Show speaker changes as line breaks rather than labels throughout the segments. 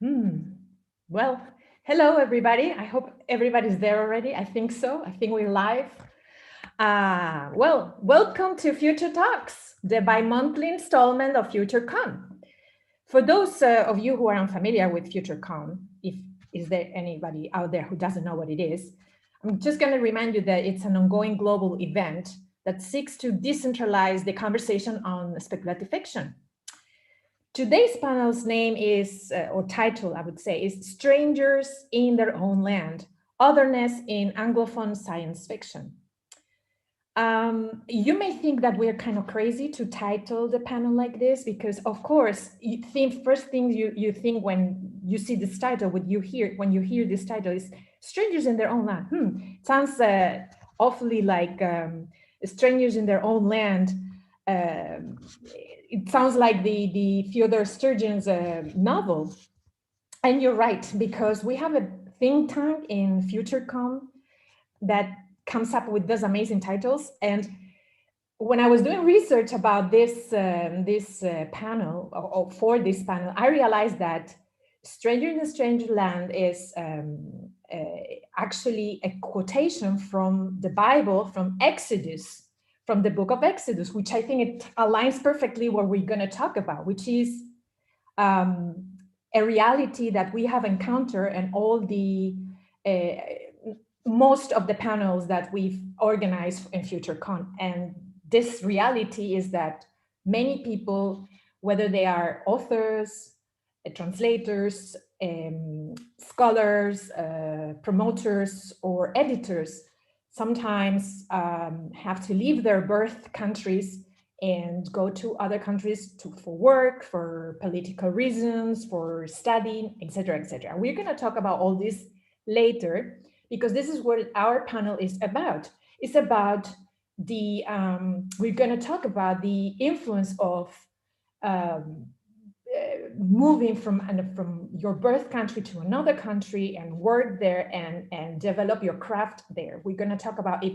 Hmm. Well, hello everybody. I hope everybody's there already. I think so. I think we're live. Welcome to Future Talks, the bi-monthly installment of FutureCon. For those of you who are unfamiliar with FutureCon, if is there anybody out there who doesn't know what it is, I'm just going to remind you that it's an ongoing global event that seeks to decentralize the conversation on speculative fiction. Today's panel's name is, or title, I would say, is Strangers in Their Own Land, Otherness in Anglophone Science Fiction. You may think that we're kind of crazy to title the panel like this, because of course, first thing you think when you see this title, when you hear this title is Strangers in Their Own Land. It sounds awfully like Strangers in Their Own Land. It sounds like the Fyodor Sturgeon's novel. And you're right, because we have a think tank in FutureCon that comes up with those amazing titles. And when I was doing research about this panel, or for this panel, I realized that Stranger in a Strange Land is actually a quotation from the Bible, from Exodus, from the book of Exodus, which I think it aligns perfectly what we're going to talk about, which is a reality that we have encountered and all the most of the panels that we've organized in FutureCon. And this reality is that many people, whether they are authors, translators, scholars, promoters, or editors, sometimes have to leave their birth countries and go to other countries for work, for political reasons, for studying, etc., etc. We're going to talk about all this later, because this is what our panel is about. It's about the, we're going to talk about the influence of moving from your birth country to another country and work there and develop your craft there. We're going to talk about if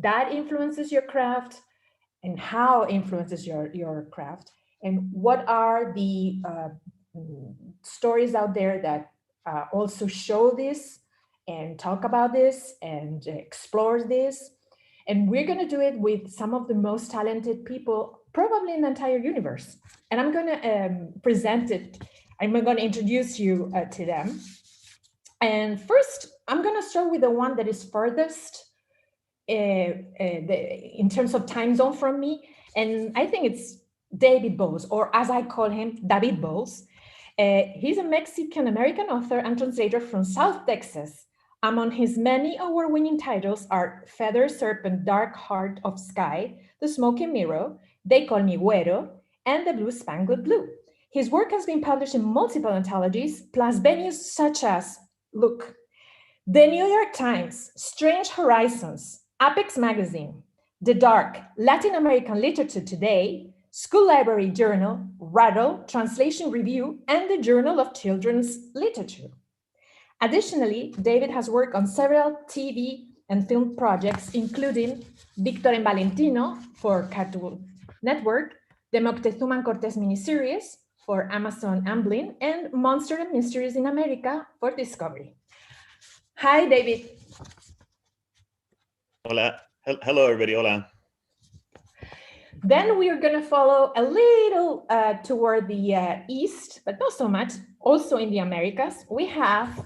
that influences your craft and how influences your craft, and what are the stories out there that also show this and talk about this and explore this. And we're going to do it with some of the most talented people probably in the entire universe. And I'm going to present it. I'm going to introduce you to them. And first, I'm going to start with the one that is furthest in terms of time zone from me. And I think it's David Bowles, or as I call him, David Bowles. He's a Mexican-American author and translator from South Texas. Among his many award-winning titles are Feather Serpent, Dark Heart of Sky, The Smoky Mirror, They Call Me Güero, and The Blue Spangled Blue. His work has been published in multiple anthologies, plus venues such as, look, The New York Times, Strange Horizons, Apex Magazine, The Dark, Latin American Literature Today, School Library Journal, Rattle, Translation Review, and the Journal of Children's Literature. Additionally, David has worked on several TV and film projects, including Victor and Valentino for Cartoon Network, the Moctezuma and Cortez miniseries for Amazon Amblin, and Monster and Mysteries in America for Discovery. Hi, David.
Hola. Hello, everybody. Hola.
Then we are going to follow a little toward the east, but not so much. Also in the Americas, we have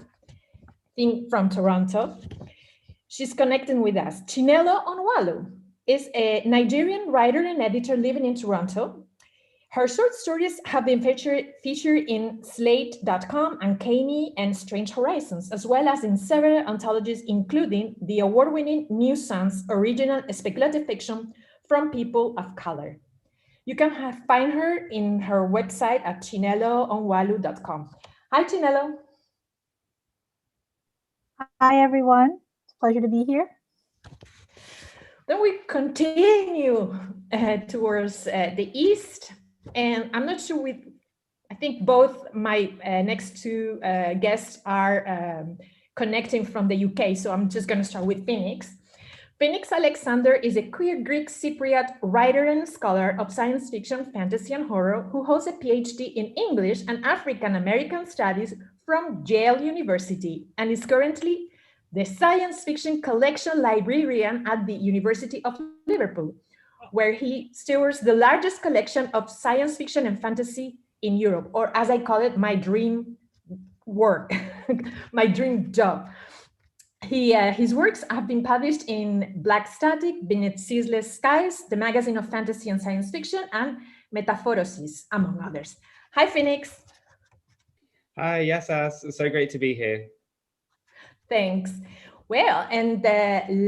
from Toronto. She's connecting with us. Chinelo Onwalu is a Nigerian writer and editor living in Toronto. Her short stories have been featured in Slate.com, Uncanny, and Strange Horizons, as well as in several anthologies, including the award-winning New Sons original speculative fiction from people of color. You can find her in her website at chineloonwalu.com. Hi, Chinelo.
Hi, everyone. It's a pleasure to be here.
Then we continue towards the east. And I'm not sure I think both my next two guests are connecting from the UK. So I'm just going to start with Phoenix. Phoenix Alexander is a queer Greek Cypriot writer and scholar of science fiction, fantasy, and horror who holds a PhD in English and African American Studies from Yale University and is currently the science fiction collection librarian at the University of Liverpool, where he stewards the largest collection of science fiction and fantasy in Europe, or as I call it, my dream work, my dream job. His works have been published in Black Static, Beneath Ceaseless Skies, the Magazine of Fantasy and Science Fiction, and Metaphorosis, among others. Hi, Phoenix.
Hi, yes, it's so great to be here.
Thanks. Well, and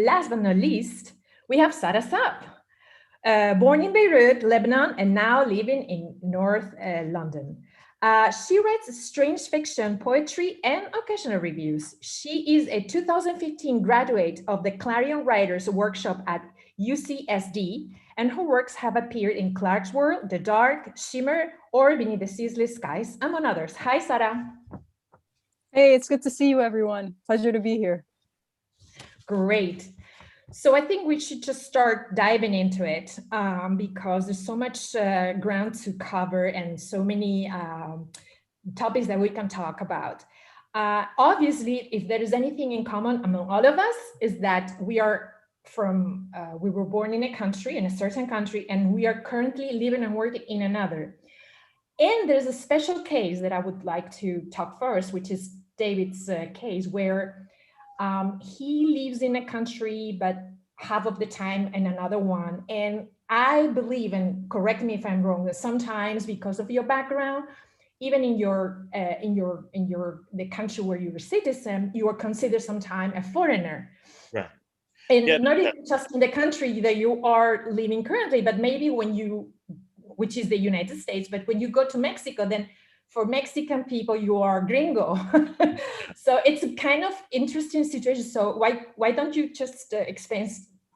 last but not least, we have Sarah Saab, born in Beirut, Lebanon, and now living in North London. She writes strange fiction, poetry, and occasional reviews. She is a 2015 graduate of the Clarion Writers Workshop at UCSD, and her works have appeared in Clark's World, The Dark, Shimmer, or Beneath the Ceaseless Skies, among others. Hi, Sarah.
Hey, it's good to see you, everyone. Pleasure to be here.
Great. So I think we should just start diving into it because there's so much ground to cover and so many topics that we can talk about. Obviously, if there is anything in common among all of us, is that we are we were born in a country, in a certain country, and we are currently living and working in another. And there's a special case that I would like to talk first, which is David's case, where he lives in a country, but half of the time in another one. And I believe, and correct me if I'm wrong, that sometimes because of your background, even in the country where you're a citizen, you are considered sometimes a foreigner.
Right.
And not even just in the country that you are living currently, but maybe which is the United States, but when you go to Mexico, then for Mexican people, you are gringo. So it's a kind of interesting situation. So why don't you just explain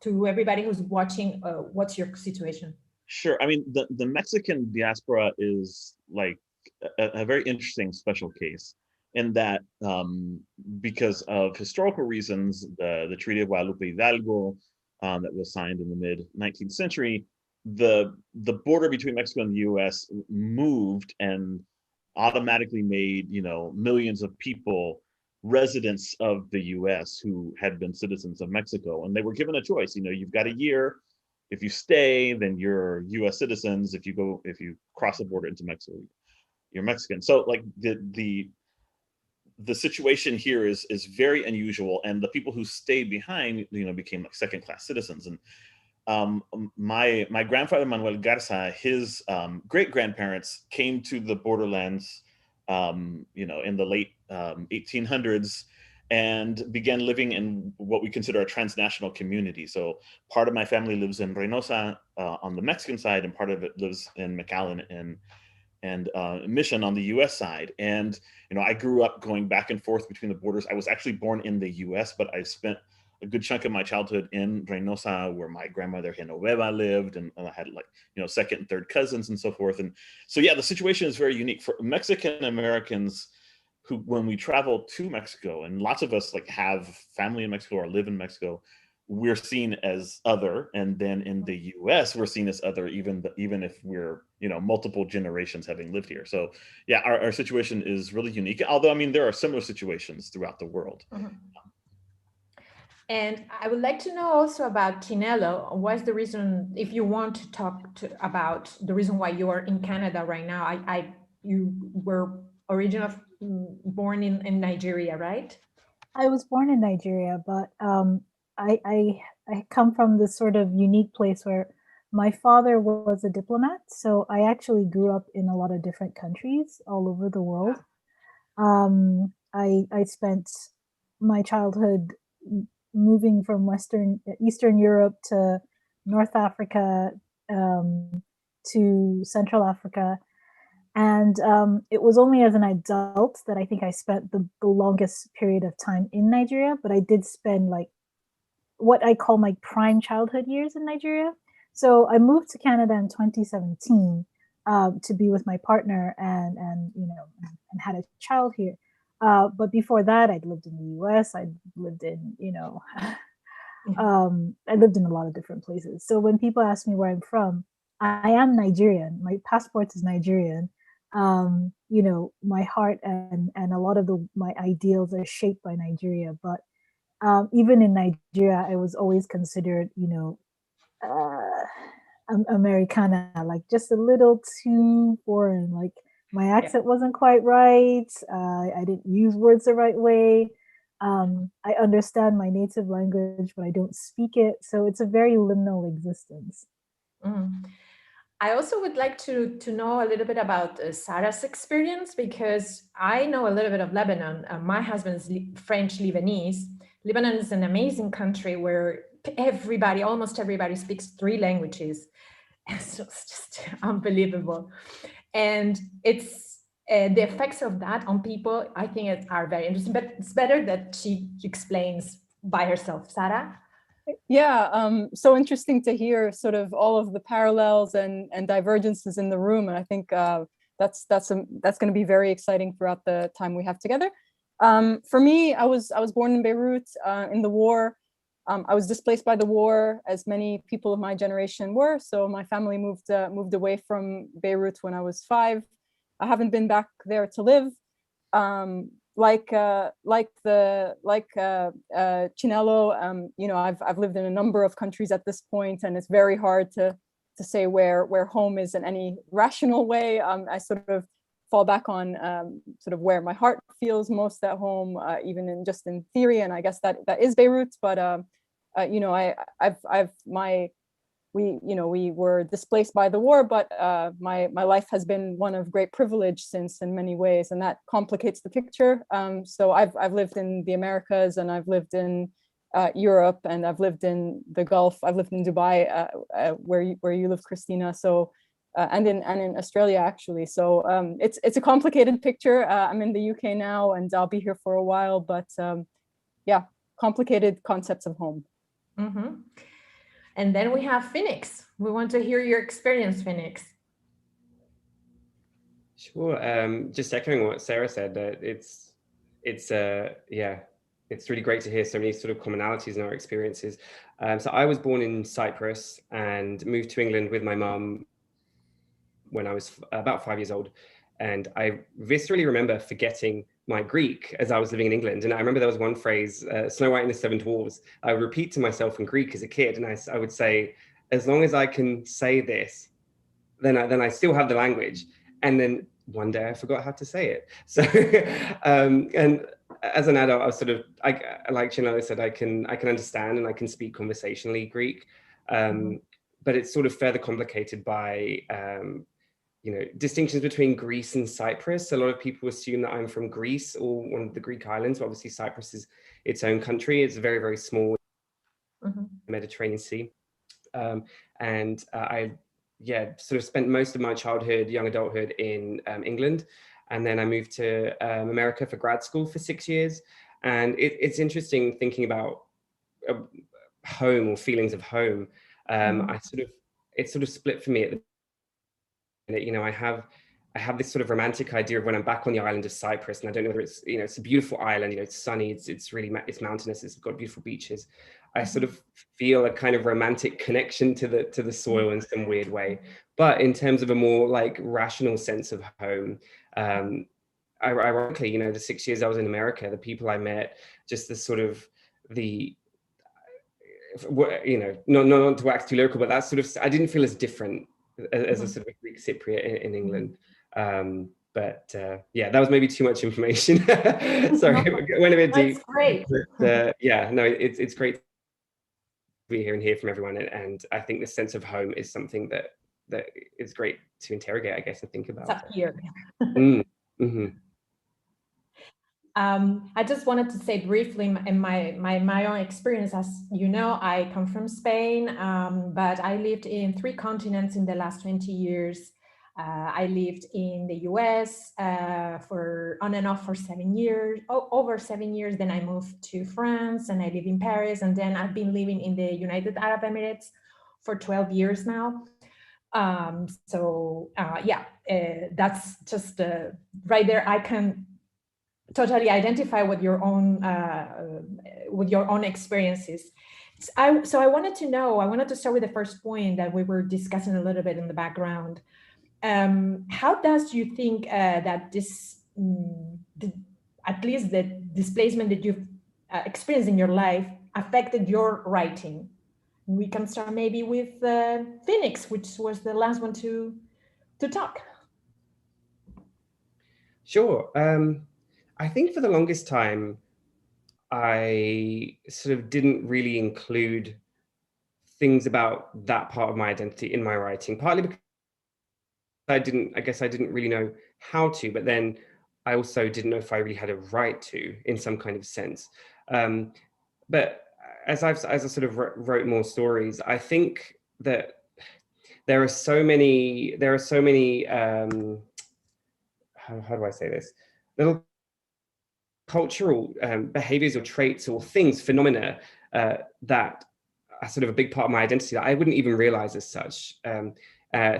to everybody who's watching what's your situation?
Sure. I mean, the Mexican diaspora is like a very interesting special case in that because of historical reasons, the Treaty of Guadalupe Hidalgo that was signed in the mid-19th century, the border between Mexico and the US moved and automatically made, millions of people residents of the US who had been citizens of Mexico. And they were given a choice, you've got a year. If you stay, then you're US citizens. If you cross the border into Mexico, you're Mexican. So like the situation here is very unusual. And the people who stayed behind, became like second-class citizens. And my grandfather Manuel Garza, his great-grandparents came to the borderlands, in the late 1800s, and began living in what we consider a transnational community. So part of my family lives in Reynosa on the Mexican side, and part of it lives in McAllen and Mission on the U.S. side. And I grew up going back and forth between the borders. I was actually born in the U.S., but I spent a good chunk of my childhood in Reynosa, where my grandmother Genoveva lived, and I had second and third cousins and so forth. And so yeah, the situation is very unique for Mexican Americans who, when we travel to Mexico, and lots of us have family in Mexico or live in Mexico, we're seen as other. And then in the US, we're seen as other, even if we're, multiple generations having lived here. So yeah, our situation is really unique. Although, I mean, there are similar situations throughout the world.
Mm-hmm. And I would like to know also about Tinello. What's the reason, if you want to talk about the reason why you are in Canada right now? You were originally born in Nigeria, right?
I was born in Nigeria, but I come from this sort of unique place where my father was a diplomat. So I actually grew up in a lot of different countries all over the world. I spent my childhood moving from Eastern Europe to North Africa, to Central Africa. And it was only as an adult that I think I spent the longest period of time in Nigeria, but I did spend what I call my prime childhood years in Nigeria. So I moved to Canada in 2017 to be with my partner and had a child here. But before that, I'd lived in the US. I'd lived in, I lived in a lot of different places. So when people ask me where I'm from, I am Nigerian. My passport is Nigerian. You know, my heart and a lot of my ideals are shaped by Nigeria. But even in Nigeria, I was always considered, you know, Americana, like just a little too foreign. Like my accent wasn't quite right. I didn't use words the right way. I understand my native language, but I don't speak it. So it's a very liminal existence.
I also would like to know a little bit about Sarah's experience, because I know a little bit of Lebanon. My husband is French Lebanese. Lebanon is an amazing country where almost everybody speaks 3 languages. So it's just unbelievable. And it's the effects of that on people, I think are very interesting, but it's better that she explains by herself. Sarah?
Yeah, so interesting to hear sort of all of the parallels and divergences in the room. And I think that's going to be very exciting throughout the time we have together. For me, I was born in Beirut in the war. I was displaced by the war, as many people of my generation were. So my family moved away from Beirut when I was 5. I haven't been back there to live. Like Chinelo, you know, I've lived in a number of countries at this point, and it's very hard to say where home is in any rational way. I sort of fall back on sort of where my heart feels most at home, even in theory, and I guess that is Beirut. But you know, we were displaced by the war, but my life has been one of great privilege since, in many ways, and that complicates the picture. So I've lived in the Americas, and I've lived in Europe, and I've lived in the Gulf. I've lived in Dubai, where you live, Christina. So and in Australia, actually. So it's a complicated picture. I'm in the UK now, and I'll be here for a while. But yeah, complicated concepts of home.
Mm-hmm. And then we have Phoenix. We want to hear your experience, Phoenix.
Sure. Just echoing what Sarah said, it's really great to hear so many sort of commonalities in our experiences. So I was born in Cyprus and moved to England with my mum when I was about 5 years old. And I viscerally remember forgetting my Greek as I was living in England. And I remember there was one phrase, Snow White and the Seven Dwarfs, I would repeat to myself in Greek as a kid. And I would say, as long as I can say this, then I still have the language. And then one day I forgot how to say it. So, and as an adult, I was sort of, like Chinelo said, I can understand and I can speak conversationally Greek. But it's sort of further complicated by, you know, distinctions between Greece and Cyprus. A lot of people assume that I'm from Greece or one of the Greek islands, but obviously Cyprus is its own country. It's very, very small, Mediterranean Sea. And I sort of spent most of my childhood, young adulthood in England. And then I moved to America for grad school for 6 years. And it's interesting thinking about home or feelings of home. It sort of split for me at the, you know, I have this sort of romantic idea of when I'm back on the island of Cyprus, and I don't know whether it's, you know, it's a beautiful island, you know, it's sunny, it's really, it's mountainous, it's got beautiful beaches. I sort of feel a kind of romantic connection to the soil in some weird way. But in terms of a more like rational sense of home, ironically, you know, the 6 years I was in America, the people I met, just the sort of you know, not to wax too lyrical, but that sort of, I didn't feel as different as a sort of a Greek Cypriot in England. But yeah, that was maybe too much information. Sorry, it went a bit deep.
That's great.
But, yeah, no, it's great to be here and hear from everyone. And I think the sense of home is something that is great to interrogate, I guess, and think about.
It's up here. I just wanted to say briefly in my own experience. As you know, I come from Spain, but I lived in 3 continents in the last 20 years. I lived in the US for on and off for 7 years, over 7 years. Then I moved to France and I live in Paris. And then I've been living in the United Arab Emirates for 12 years now. That's just right there. I can totally identify with your own experiences. So I wanted to start with the first point that we were discussing a little bit in the background. How does you think that this, at least the displacement that you've experienced in your life affected your writing? We can start maybe with Phoenix, which was the last one to talk.
Sure. I think for the longest time, I sort of didn't really include things about that part of my identity in my writing, partly because I guess I didn't really know how to, but then I also didn't know if I really had a right to, in some kind of sense. But as I sort of wrote more stories, I think that there are so many how do I say this? Little cultural behaviors or traits or things, phenomena that are sort of a big part of my identity that I wouldn't even realize as such.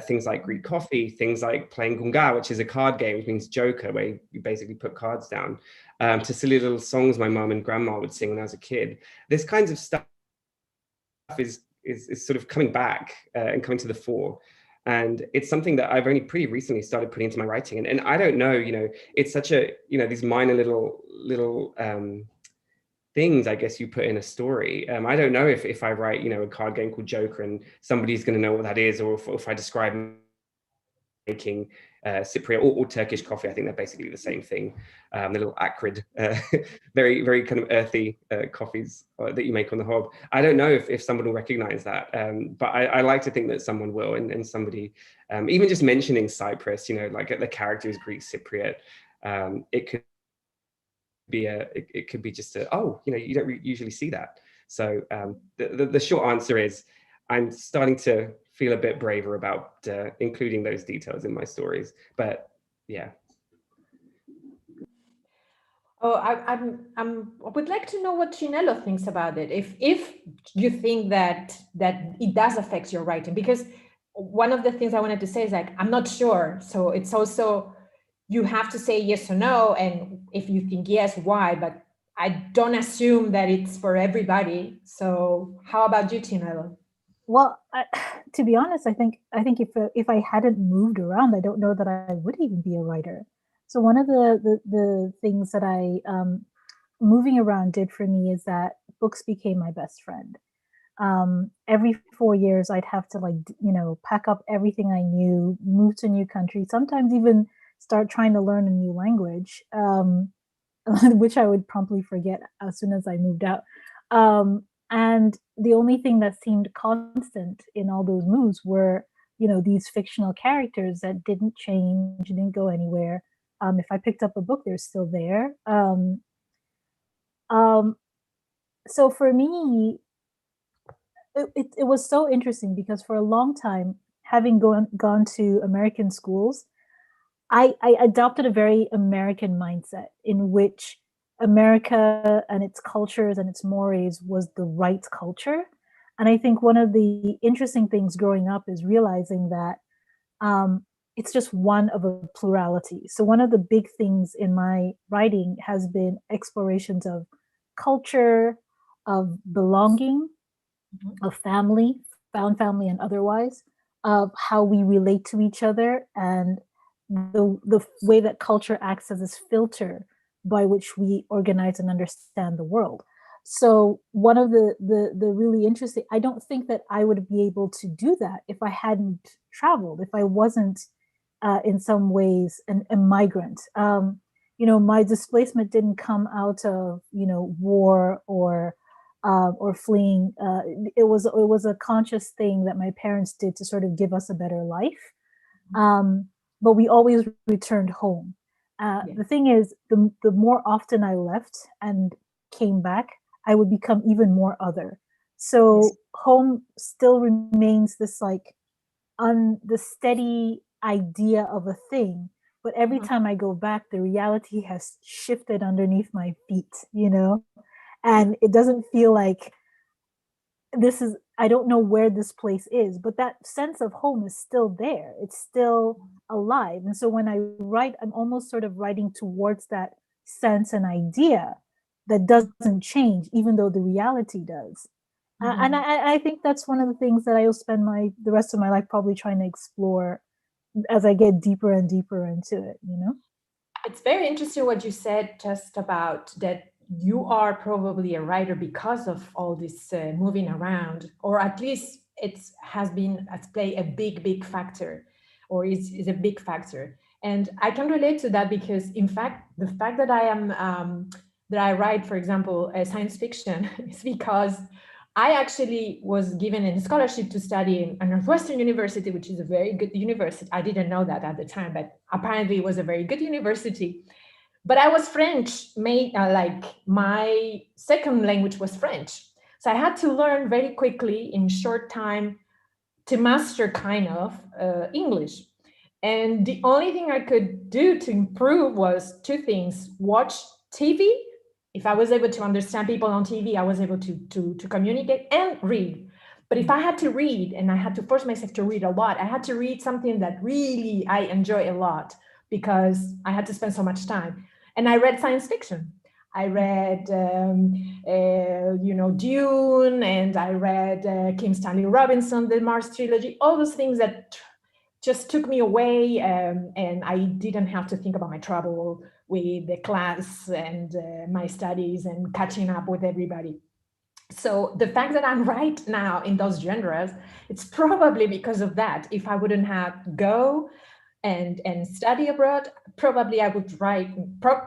Things like Greek coffee, things like playing gunga, which is a card game, which means joker, where you basically put cards down, to silly little songs my mom and grandma would sing when I was a kid. This kinds of stuff is sort of coming back and coming to the fore. And it's something that I've only pretty recently started putting into my writing. And I don't know, it's such a, these minor little things, I guess, you put in a story. I don't know if I write, a card game called Joker and somebody's going to know what that is, or if I describe making Cypriot or Turkish coffee, I think they're basically the same thing. The little acrid, very, very kind of earthy coffees that you make on the hob. I don't know if someone will recognize that, but I like to think that someone will, and somebody, even just mentioning Cyprus, like the character is Greek Cypriot, it could be just you don't usually see that. So the short answer is I'm starting to feel a bit braver about including those details in my stories, but yeah.
Oh, I would like to know what Chinelo thinks about it. If you think that it does affect your writing, because one of the things I wanted to say is like, I'm not sure. So it's also, you have to say yes or no. And if you think yes, why? But I don't assume that it's for everybody. So how about you, Chinelo?
Well, to be honest, I think if I hadn't moved around, I don't know that I would even be a writer. So one of the things that I moving around did for me is that books became my best friend. Every 4 years, I'd have to pack up everything I knew, move to a new country, sometimes even start trying to learn a new language, which I would promptly forget as soon as I moved out. And the only thing that seemed constant in all those moves were, these fictional characters that didn't change, didn't go anywhere. If I picked up a book, they're still there. So for me, it was so interesting because for a long time, having gone to American schools, I adopted a very American mindset in which America and its cultures and its mores was the right culture. And I think one of the interesting things growing up is realizing that it's just one of a plurality. So one of the big things in my writing has been explorations of culture, of belonging, of family, found family and otherwise, of how we relate to each other, and the way that culture acts as this filter by which we organize and understand the world. So one of the really interesting, I don't think that I would be able to do that if I hadn't traveled, if I wasn't in some ways a migrant. My displacement didn't come out of war or fleeing. It was a conscious thing that my parents did to sort of give us a better life. But we always returned home. The thing is, the more often I left and came back, I would become even more other. So home still remains this the steady idea of a thing. But every time I go back, the reality has shifted underneath my feet, and it doesn't feel like I don't know where this place is, but that sense of home is still there. It's still alive. And so when I write, I'm almost sort of writing towards that sense and idea that doesn't change, even though the reality does. And I think that's one of the things that I will spend the rest of my life probably trying to explore as I get deeper and deeper into it, you know?
It's very interesting what you said just about that you are probably a writer because of all this moving around, or at least it's play a big factor, or is a big factor. And I can relate to that because, in fact, the fact that I write, for example, science fiction is because I actually was given a scholarship to study in a Northwestern University, which is a very good university. I didn't know that at the time, but apparently it was a very good university. But I was French, like my second language was French. So I had to learn very quickly in short time to master kind of English. And the only thing I could do to improve was two things: watch TV. If I was able to understand people on TV, I was able to communicate, and read. But if I had to read, and I had to force myself to read a lot, I had to read something that really I enjoy a lot because I had to spend so much time. And I read science fiction. I read, Dune, and I read Kim Stanley Robinson, the Mars trilogy, all those things that just took me away, and I didn't have to think about my trouble with the class and my studies and catching up with everybody. So the fact that I'm right now in those genres, it's probably because of that. If I wouldn't have go and study abroad, probably I would write,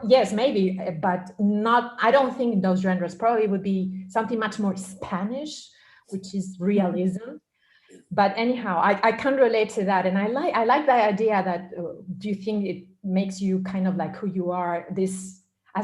yes, maybe, but not, I don't think those genres. Probably would be something much more Spanish, which is realism. But anyhow, I can relate to that. And I like the idea that, do you think it makes you kind of like who you are,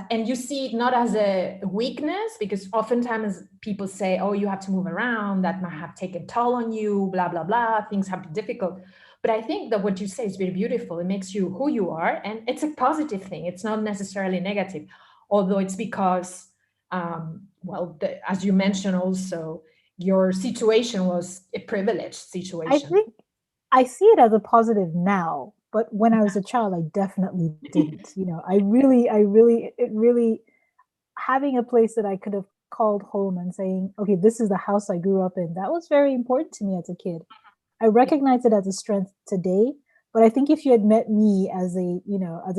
and you see it not as a weakness, because oftentimes people say, oh, you have to move around, that might have taken a toll on you, blah, blah, blah, things have been difficult. But I think that what you say is very beautiful. It makes you who you are, and it's a positive thing. It's not necessarily negative, although it's because, as you mentioned also, your situation was a privileged situation.
I think I see it as a positive now, but when I was a child, I definitely didn't. You know, it really, having a place that I could have called home and saying, okay, this is the house I grew up in, that was very important to me as a kid. I recognize it as a strength today, but I think if you had met me as a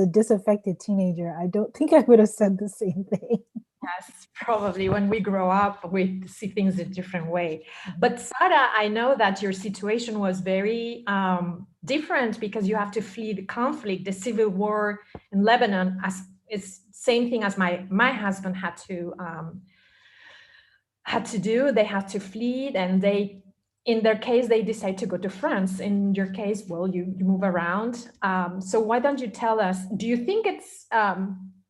disaffected teenager, I don't think I would have said the same thing.
Yes, probably when we grow up, we see things a different way. But Sara, I know that your situation was very different because you have to flee the conflict, the civil war in Lebanon. As it's same thing as my husband had to do. They had to flee, and in their case, they decide to go to France. In your case, well, you move around. So why don't you tell us? Do you think it's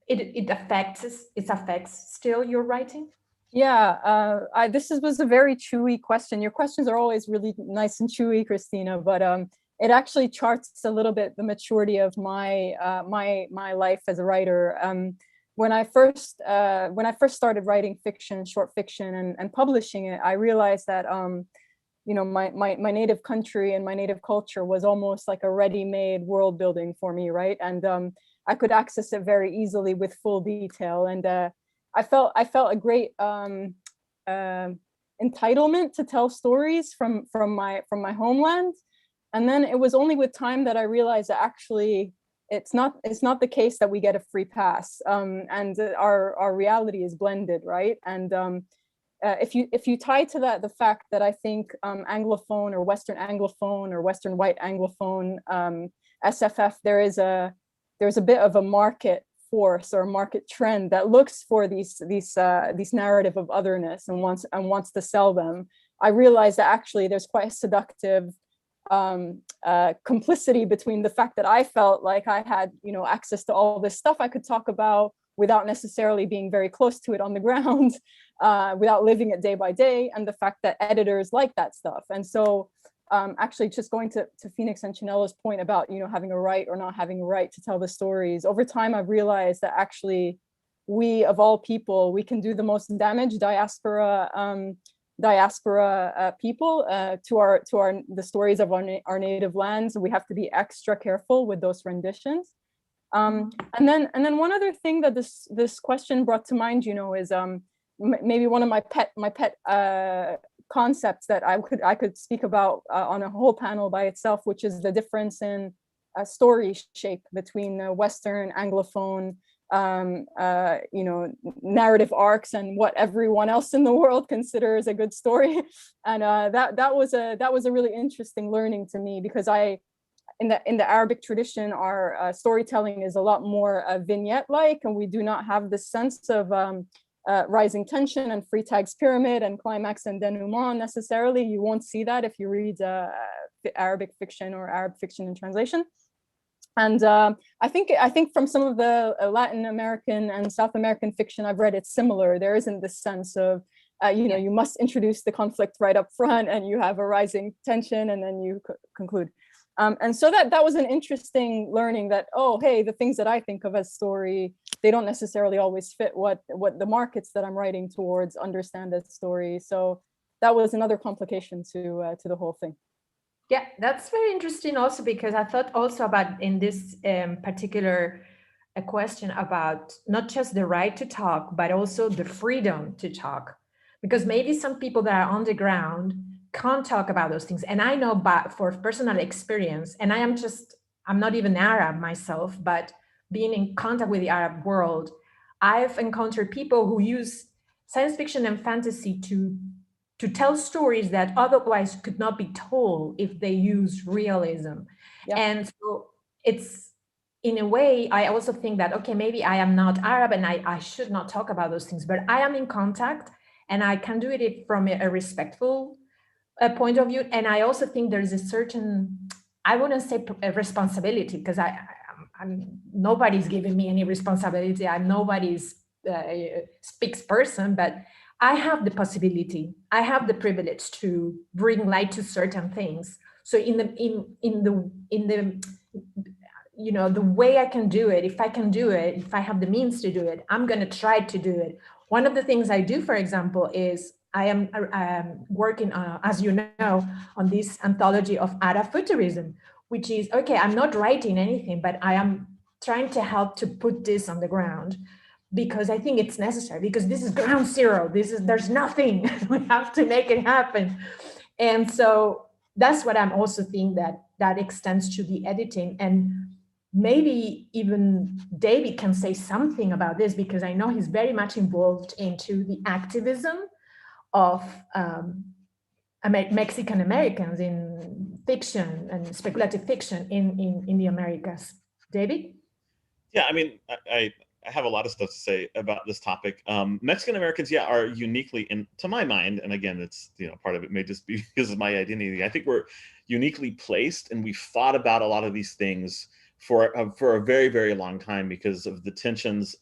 it affects still your writing?
Yeah, this was a very chewy question. Your questions are always really nice and chewy, Christina, but it actually charts a little bit the maturity of my my life as a writer. When I first started writing fiction, short fiction, and publishing it, I realized that my native country and my native culture was almost like a ready-made world building for me, right? And I could access it very easily with full detail, and I felt a great entitlement to tell stories from my homeland. And then it was only with time that I realized that actually it's not the case that we get a free pass, and our reality is blended, right? And if you tie to that the fact that I think Anglophone or Western Anglophone or Western White Anglophone, SFF, there's a bit of a market force or a market trend that looks for these narrative of otherness and wants to sell them. I realized that actually there's quite a seductive complicity between the fact that I felt like I had access to all this stuff I could talk about without necessarily being very close to it on the ground, without living it day by day, and the fact that editors like that stuff. And so actually just going to Phoenix and Chanella's point about having a right or not having a right to tell the stories, over time I've realized that actually we, of all people, we can do the most damage, diaspora people, to the stories of our native lands. We have to be extra careful with those renditions. And then one other thing that this question brought to mind, is maybe one of my pet concepts that I could speak about on a whole panel by itself, which is the difference in story shape between Western Anglophone narrative arcs and what everyone else in the world considers a good story. And that was a really interesting learning to me, because in the Arabic tradition, our storytelling is a lot more vignette-like, and we do not have the sense of rising tension and Freytag's pyramid and climax and denouement necessarily. You won't see that if you read Arabic fiction or Arab fiction in translation. And I think from some of the Latin American and South American fiction I've read, it's similar. There isn't this sense of, you must introduce the conflict right up front, and you have a rising tension, and then you conclude. And so that was an interesting learning that, oh, hey, the things that I think of as story, they don't necessarily always fit what the markets that I'm writing towards understand as story. So that was another complication to the whole thing.
Yeah, that's very interesting also, because I thought also about in this particular question about not just the right to talk, but also the freedom to talk. Because maybe some people that are on the ground can't talk about those things. And I know for personal experience, and I'm not even Arab myself, but being in contact with the Arab world, I've encountered people who use science fiction and fantasy to tell stories that otherwise could not be told if they use realism. Yeah. And so it's, in a way, I also think that, okay, maybe I am not Arab and I should not talk about those things, but I am in contact and I can do it from a respectful point of view. And I also think there's a certain, I wouldn't say a responsibility, because I'm nobody's giving me any responsibility. I'm nobody's speaks person, but I have the possibility, I have the privilege to bring light to certain things. So in the the way I can do it, if I can do it, if I have the means to do it, I'm going to try to do it. One of the things I do, for example, is I am working, as you know, on this anthology of Arab futurism, which is, okay, I'm not writing anything, but I am trying to help to put this on the ground, because I think it's necessary, because this is ground zero. There's nothing. We have to make it happen. And so that's what I'm also thinking, that extends to the editing. And maybe even David can say something about this, because I know he's very much involved into the activism of Mexican Americans in fiction and speculative fiction in the Americas. David?
Yeah, I mean, I have a lot of stuff to say about this topic. Mexican Americans, are uniquely, to my mind, and again, it's, part of it may just be because of my identity. I think we're uniquely placed, and we've thought about a lot of these things for a very, very long time because of the tensions,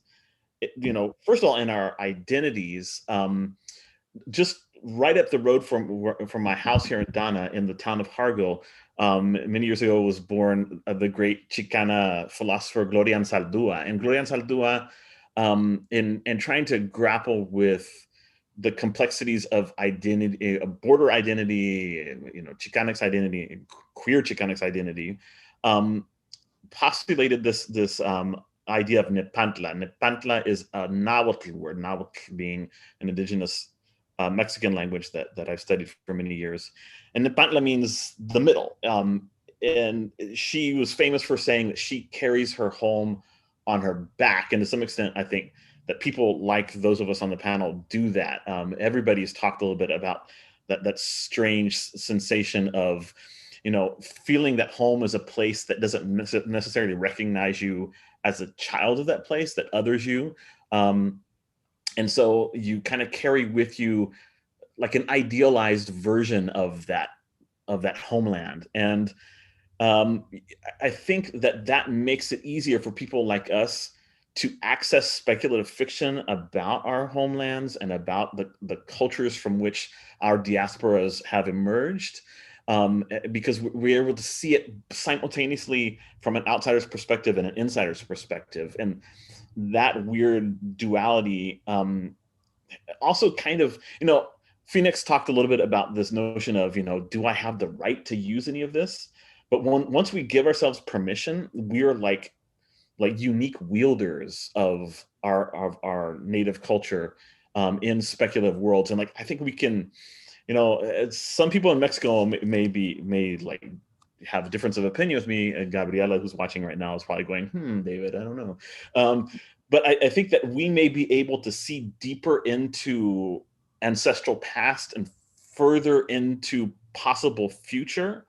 first of all, in our identities. Just right up the road from my house here in Dana, in the town of Hargil, many years ago was born the great Chicana philosopher Gloria Anzaldúa. And Gloria Anzaldúa, in trying to grapple with the complexities of identity, border identity, Chicanx identity, queer Chicanx identity, postulated this idea of Nepantla. Nepantla is a Nahuatl word, Nahuatl being an indigenous Mexican language that I've studied for many years. And Nepantla means the middle. And she was famous for saying that she carries her home on her back. And to some extent, I think that people like those of us on the panel do that. Everybody's talked a little bit about that strange sensation of, feeling that home is a place that doesn't necessarily recognize you as a child of that place, that others you. And so you kind of carry with you like an idealized version of that homeland. And I think that makes it easier for people like us to access speculative fiction about our homelands and about the cultures from which our diasporas have emerged, because we're able to see it simultaneously from an outsider's perspective and an insider's perspective. And that weird duality also kind of, Phoenix talked a little bit about this notion of, do I have the right to use any of this? But once we give ourselves permission, we're like unique wielders of our native culture in speculative worlds. And I think we can, you know, some people in Mexico may like have a difference of opinion with me, and Gabriela, who's watching right now, is probably going, David, I don't know. But I think that we may be able to see deeper into ancestral past and further into possible future,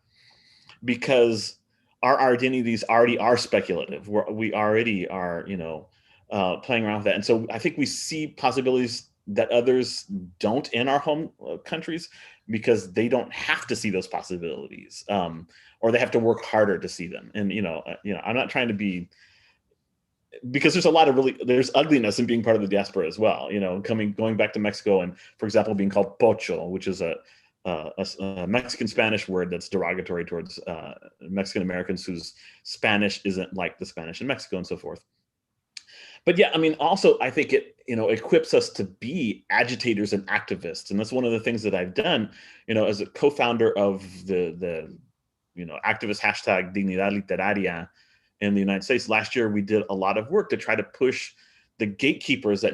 because our identities already are speculative. We already are, you know, playing around with that. And so I think we see possibilities that others don't in our home countries, because they don't have to see those possibilities, or they have to work harder to see them. And, you know, I'm not trying to be, because there's a lot of there's ugliness in being part of the diaspora as well. You know, going back to Mexico and, for example, being called pocho, which is a Mexican Spanish word that's derogatory towards Mexican Americans whose Spanish isn't like the Spanish in Mexico, and so forth. But yeah, I mean, also, I think it, you know, equips us to be agitators and activists. And that's one of the things that I've done, you know, as a co-founder of the you know, activist hashtag Dignidad Literaria in the United States. Last year, we did a lot of work to try to push the gatekeepers that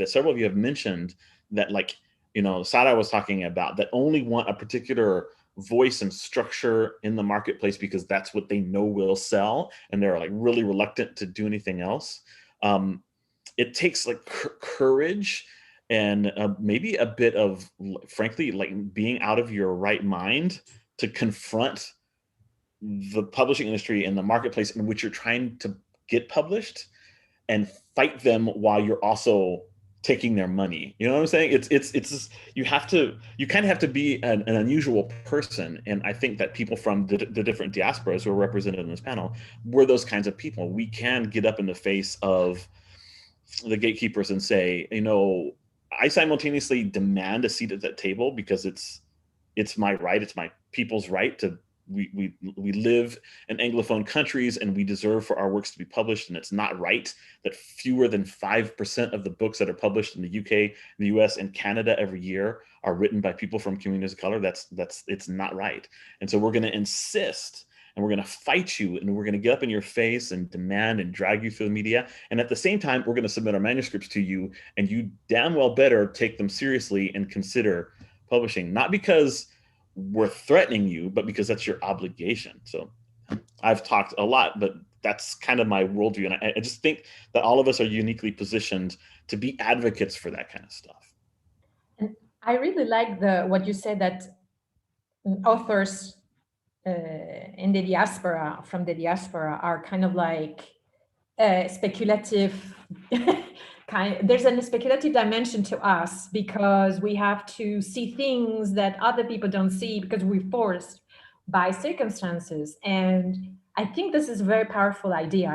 several of you have mentioned, that, like, you know, Sara was talking about, that only want a particular voice and structure in the marketplace because that's what they know will sell, and they're like really reluctant to do anything else. It takes like courage and maybe a bit of, frankly, like being out of your right mind to confront the publishing industry and the marketplace in which you're trying to get published, and fight them while you're also taking their money. You know what I'm saying? It's just, you kind of have to be an unusual person. And I think that people from the different diasporas who are represented in this panel were those kinds of people. We can get up in the face of the gatekeepers and say, you know, I simultaneously demand a seat at that table because it's my right, it's my people's right to, we live in Anglophone countries and we deserve for our works to be published, and it's not right that fewer than 5% of the books that are published in the UK, the US, and Canada every year are written by people from communities of color. It's not right. And so we're going to insist, and we're going to fight you, and we're going to get up in your face and demand and drag you through the media. And at the same time, we're going to submit our manuscripts to you, and you damn well better take them seriously and consider publishing, not because we're threatening you, but because that's your obligation. So I've talked a lot, but that's kind of my worldview. And I just think that all of us are uniquely positioned to be advocates for that kind of stuff.
And I really like what you said, that authors in the diaspora, from the diaspora, are kind of like speculative. There's a speculative dimension to us because we have to see things that other people don't see because we're forced by circumstances. And I think this is a very powerful idea.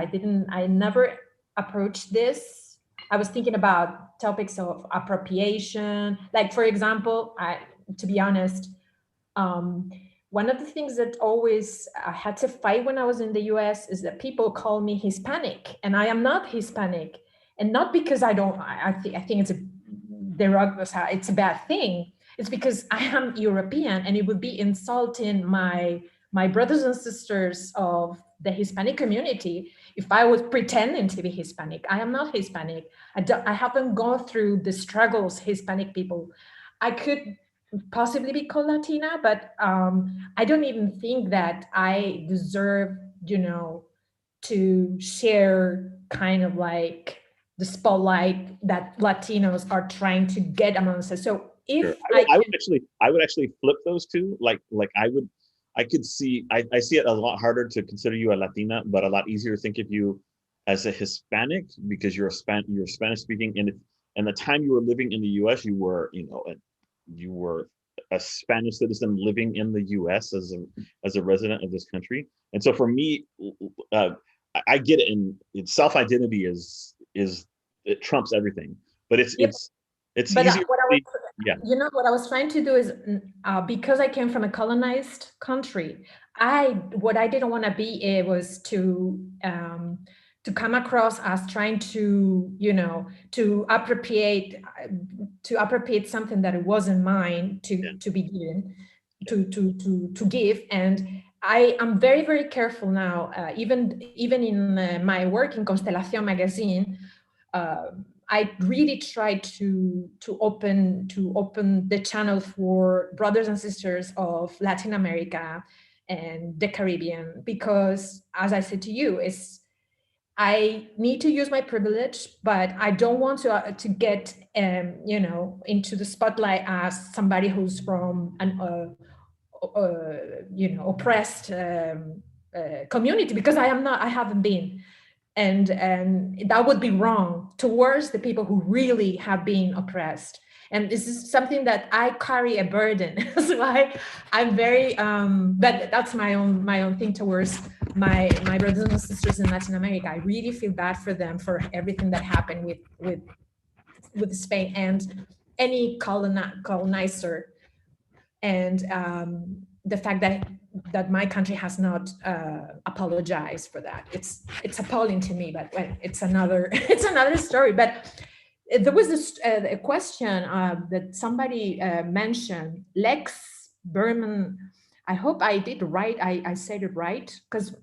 I never approached this. I was thinking about topics of appropriation. Like, for example, to be honest, one of the things that always I had to fight when I was in the US is that people call me Hispanic, and I am not Hispanic. And not because I think it's it's a bad thing. It's because I am European, and it would be insulting my brothers and sisters of the Hispanic community if I was pretending to be Hispanic. I am not Hispanic. I haven't gone through the struggles Hispanic people. I could possibly be called Latina, but I don't even think that I deserve, you know, to share kind of like the spotlight that Latinos are trying to get amongst us. So if
sure. I would actually flip those two. Like I could see, I see it a lot harder to consider you a Latina, but a lot easier to think of you as a Hispanic because you're Spanish speaking. And the time you were living in the US, you were, you know, you were a Spanish citizen living in the US as a resident of this country. And so for me, I get it, and self-identity it trumps everything, but it's
but
easier.
You know, what I was trying to do is because I came from a colonized country, what I didn't want to be was to come across as trying to, you know, to appropriate something that it wasn't mine to be given, to give. And I am very, very careful now, even in my work in Constellation magazine. I really tried to open the channel for brothers and sisters of Latin America and the Caribbean, because as I said to you, I need to use my privilege, but I don't want to get into the spotlight as somebody who's from an oppressed community, because I am not. I haven't been, and that would be wrong towards the people who really have been oppressed. And this is something that I carry a burden. So I'm very, but that's my own thing towards my brothers and sisters in Latin America. I really feel bad for them for everything that happened with Spain and any colonizer, and the fact that my country has not apologized for that. It's appalling to me, but well, it's another story. But there was this a question that somebody mentioned, Lex Berman. I hope I did right. I said it right, because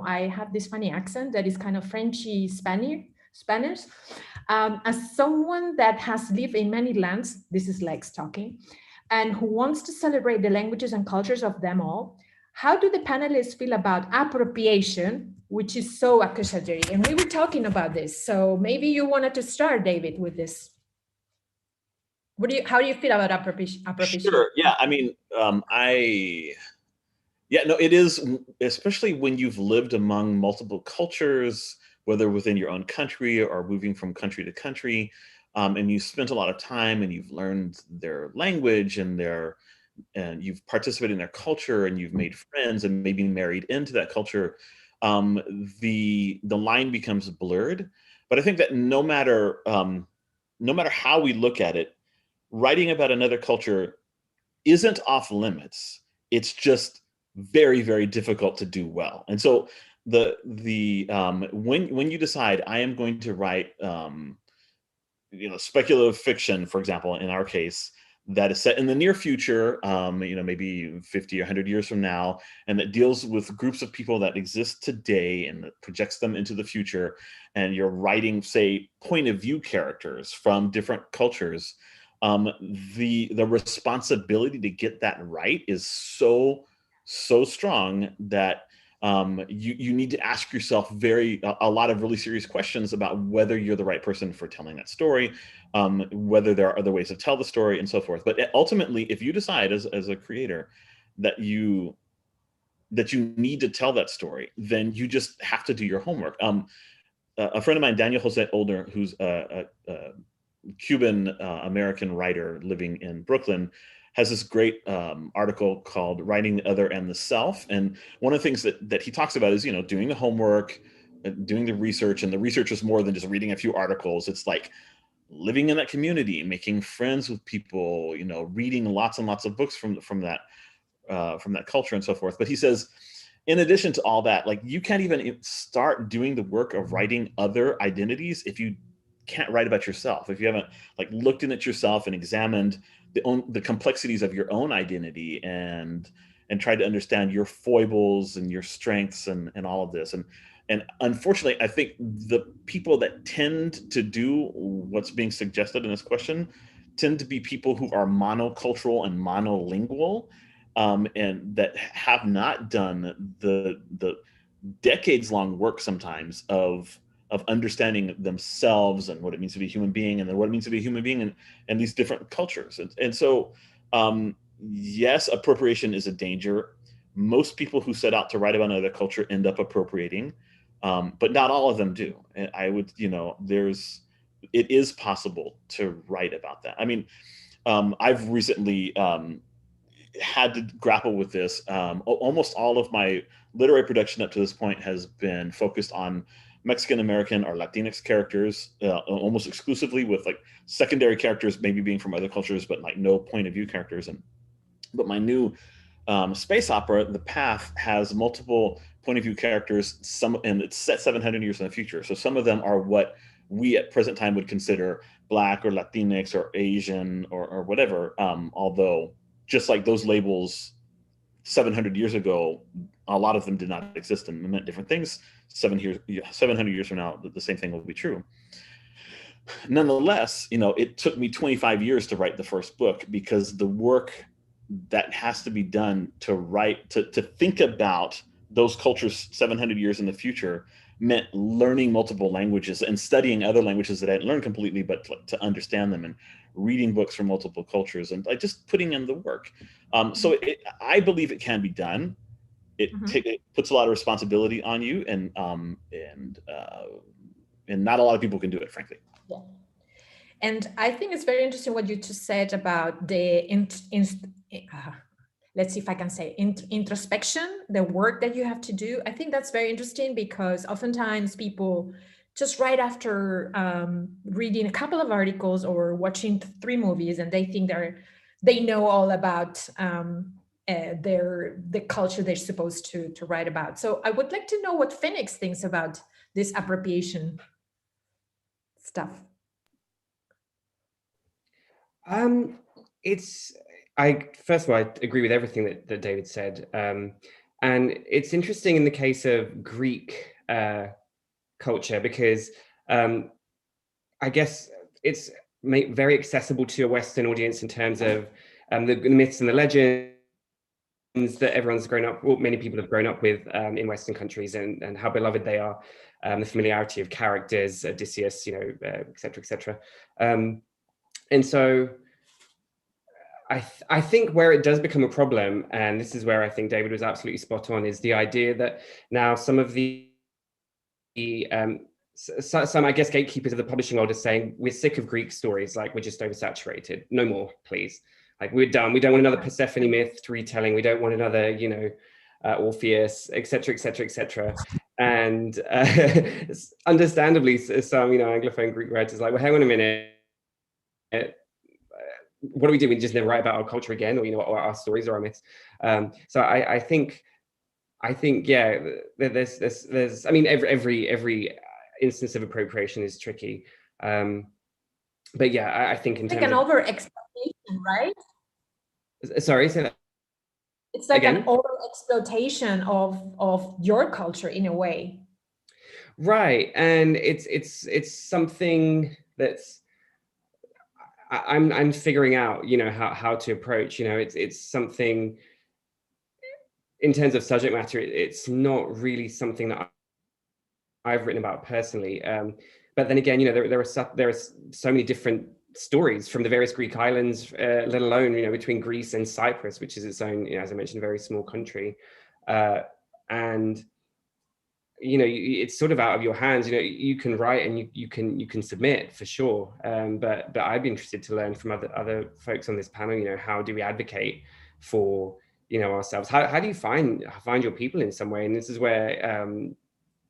I have this funny accent that is kind of Frenchy Spanish. As someone that has lived in many lands, this is Lex talking, and who wants to celebrate the languages and cultures of them all, how do the panelists feel about appropriation, which is so accusatory? And we were talking about this, so maybe you wanted to start, David, with this. How do you feel about appropriation?
Sure. Yeah. I mean, it is, especially when you've lived among multiple cultures, whether within your own country or moving from country to country, and you spent a lot of time and you've learned their language and you've participated in their culture and you've made friends and maybe married into that culture, the line becomes blurred. But I think that no matter how we look at it, writing about another culture isn't off limits. It's just very, very difficult to do well. And so when you decide I am going to write speculative fiction, for example, in our case, that is set in the near future, maybe 50 or 100 years from now, and that deals with groups of people that exist today and that projects them into the future, and you're writing, say, point of view characters from different cultures, the responsibility to get that right is so strong that you need to ask yourself a lot of really serious questions about whether you're the right person for telling that story, whether there are other ways to tell the story, and so forth. But ultimately, if you decide as a creator that you need to tell that story, then you just have to do your homework. A friend of mine, Daniel Jose Older, who's a Cuban American writer living in Brooklyn, has this great article called Writing the Other and the Self. And one of the things that he talks about is, doing the homework, doing the research. And the research is more than just reading a few articles. It's like living in that community, making friends with people, reading lots and lots of books from that culture and so forth. But he says, in addition to all that, like, you can't even start doing the work of writing other identities if you can't write about yourself, if you haven't looked in at yourself and examined the complexities of your own identity and tried to understand your foibles and your strengths and all of this. And unfortunately, I think the people that tend to do what's being suggested in this question tend to be people who are monocultural and monolingual, and that have not done the decades-long work sometimes of understanding themselves and what it means to be a human being, and then what it means to be a human being in these different cultures. And so, yes, appropriation is a danger. Most people who set out to write about another culture end up appropriating, but not all of them do. And I would, it is possible to write about that. I mean, I've recently had to grapple with this. Almost all of my literary production up to this point has been focused on Mexican American or Latinx characters, almost exclusively, with secondary characters maybe being from other cultures, but no point of view characters. But my new space opera, The Path, has multiple point of view characters, and it's set 700 years in the future. So some of them are what we at present time would consider Black or Latinx or Asian or whatever. Although, just like those labels 700 years ago, a lot of them did not exist and meant different things. 700 years from now, the same thing will be true. Nonetheless, it took me 25 years to write the first book, because the work that has to be done to write, to think about those cultures 700 years in the future, meant learning multiple languages and studying other languages that I hadn't learned completely, but to understand them, and reading books from multiple cultures, and just putting in the work. So I believe it can be done. It puts a lot of responsibility on you, and not a lot of people can do it, frankly.
Yeah. And I think it's very interesting what you just said about the let's see if I can say introspection, the work that you have to do. I think that's very interesting, because oftentimes people just right after reading a couple of articles or watching 3 movies, and they think they know all about the culture they're supposed to write about. So I would like to know what Phoenix thinks about this appropriation stuff.
First of all, I agree with everything that David said. And it's interesting in the case of Greek culture, because I guess it's very accessible to a Western audience in terms of the myths and the legends that everyone's grown up, well, many people have grown up with in Western countries, and how beloved they are, the familiarity of characters, Odysseus, et cetera, et cetera. And so I think where it does become a problem, and this is where I think David was absolutely spot on, is the idea that now some of some, I guess, gatekeepers of the publishing world are saying, we're sick of Greek stories, like we're just oversaturated. No more, please. Like, we're done. We don't want another Persephone myth retelling. We don't want another, Orpheus, et cetera, et cetera, et cetera. And understandably, some, Anglophone Greek writers are like, well, hang on a minute. What do we do? We just never write about our culture again, or our stories or our myths. So I think, yeah, there's, I mean, every instance of appropriation is tricky. But yeah, I think in terms
of over-exploitation, right?
Sorry, say that.
It's like
again?
An over-exploitation of your culture in a way.
Right, and it's something that's I'm figuring out, how to approach. It's something in terms of subject matter. It's not really something that I've written about personally. But then again, there are so many different stories from the various Greek islands, let alone between Greece and Cyprus, which is its own, as I mentioned, a very small country, and it's sort of out of your hands. You can write and you can submit for sure, but I'd be interested to learn from other folks on this panel. How do we advocate for ourselves? How do you find your people in some way? And this is where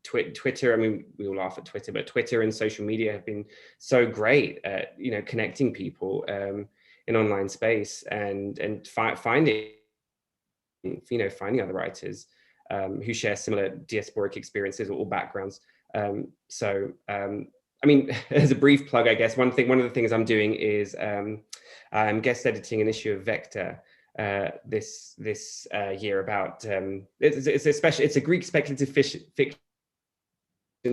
Twitter, I mean, we all laugh at Twitter, but Twitter and social media have been so great at connecting people in online space, and finding other writers who share similar diasporic experiences or backgrounds. So I mean, as a brief plug, I guess one of the things I'm doing is I'm guest editing an issue of Vector this year about it's a Greek speculative fiction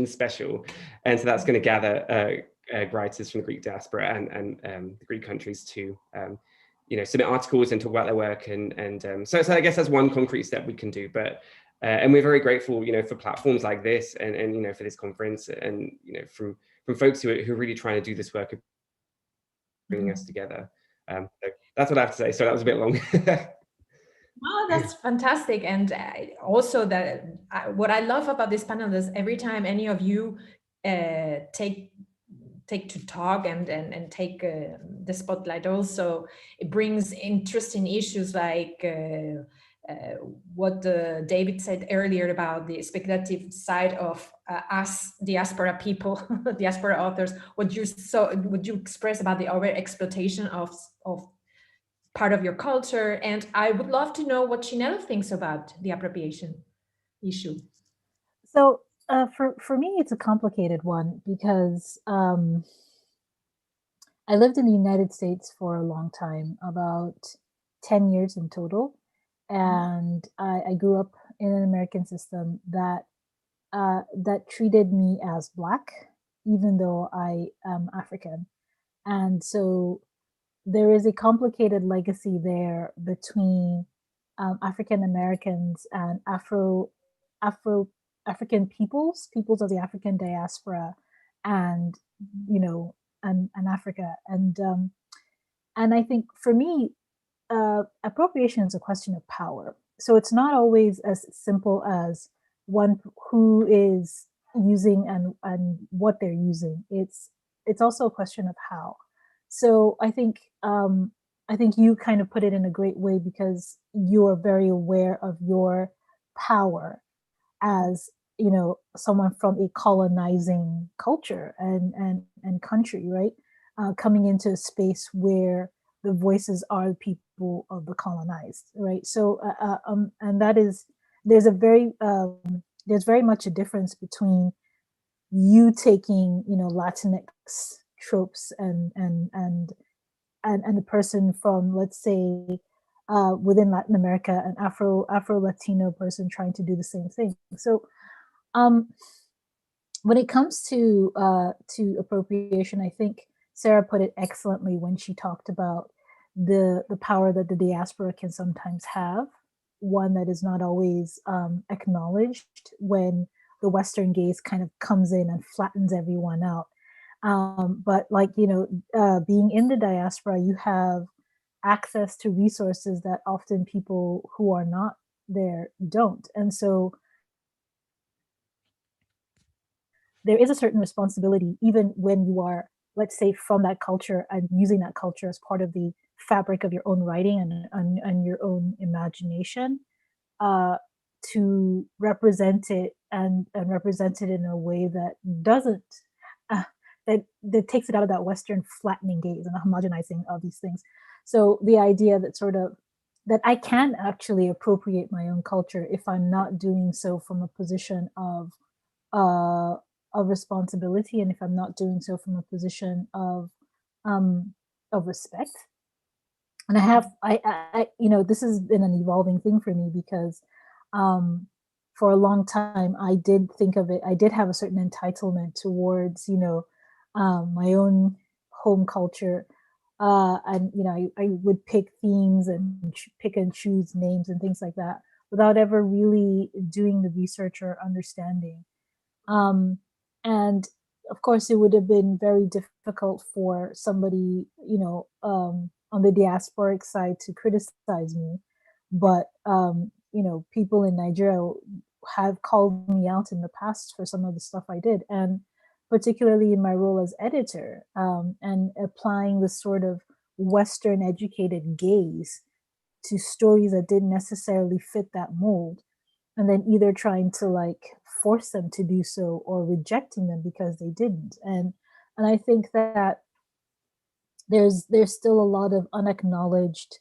special, and so that's going to gather writers from the Greek diaspora and the Greek countries to submit articles and talk about their work, and so I guess that's one concrete step we can do. But and we're very grateful for platforms like this, and for this conference, and from folks who are really trying to do this work of bringing us together. So that's what I have to say. So that was a bit long.
Oh, that's fantastic. And also what I love about this panel is every time any of you take to talk and take the spotlight, also it brings interesting issues like what David said earlier about the speculative side of us diaspora people, diaspora authors, what you express about the over exploitation of part of your culture. And I would love to know what Chinelo thinks about the appropriation issue.
So for me, it's a complicated one, because I lived in the United States for a long time, about 10 years in total. And I grew up in an American system that treated me as Black even though I am African. And so there is a complicated legacy there between African Americans and African peoples of the African diaspora, and and Africa. And I think for me, appropriation is a question of power. So it's not always as simple as one who is using and what they're using. It's also a question of how. So I think you kind of put it in a great way, because you are very aware of your power as someone from a colonizing culture and country, right? Coming into a space where the voices are the people of the colonized, right? So and that is there's very much a difference between you taking Latinx tropes and a person from, let's say, within Latin America, an Afro Latino person trying to do the same thing. So when it comes to appropriation, I think Sarah put it excellently when she talked about the power that the diaspora can sometimes have, one that is not always acknowledged when the Western gaze kind of comes in and flattens everyone out. But being in the diaspora, you have access to resources that often people who are not there don't. And so there is a certain responsibility, even when you are, let's say, from that culture and using that culture as part of the fabric of your own writing and your own imagination, to represent it and represent it in a way that doesn't that takes it out of that Western flattening gaze and the homogenizing of these things. So the idea that I can actually appropriate my own culture if I'm not doing so from a position of responsibility, and if I'm not doing so from a position of respect. And I this has been an evolving thing for me, because for a long time I did think of it. I did have a certain entitlement towards my own home culture, and I would pick themes and pick and choose names and things like that without ever really doing the research or understanding. And of course, it would have been very difficult for somebody, on the diasporic side to criticize me. But, people in Nigeria have called me out in the past for some of the stuff I did. And particularly in my role as editor, and applying the sort of Western educated gaze to stories that didn't necessarily fit that mold, and then either trying to force them to do so or rejecting them because they didn't. And I think that there's still a lot of unacknowledged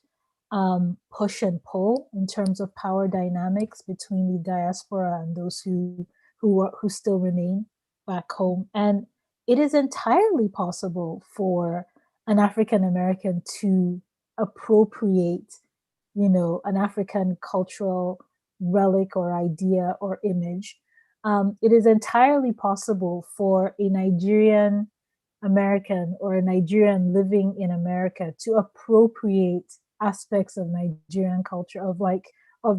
push and pull in terms of power dynamics between the diaspora and those who still remain back home. And it is entirely possible for an African American to appropriate, an African cultural relic or idea or image. It is entirely possible for a Nigerian American or a Nigerian living in America to appropriate aspects of Nigerian culture, of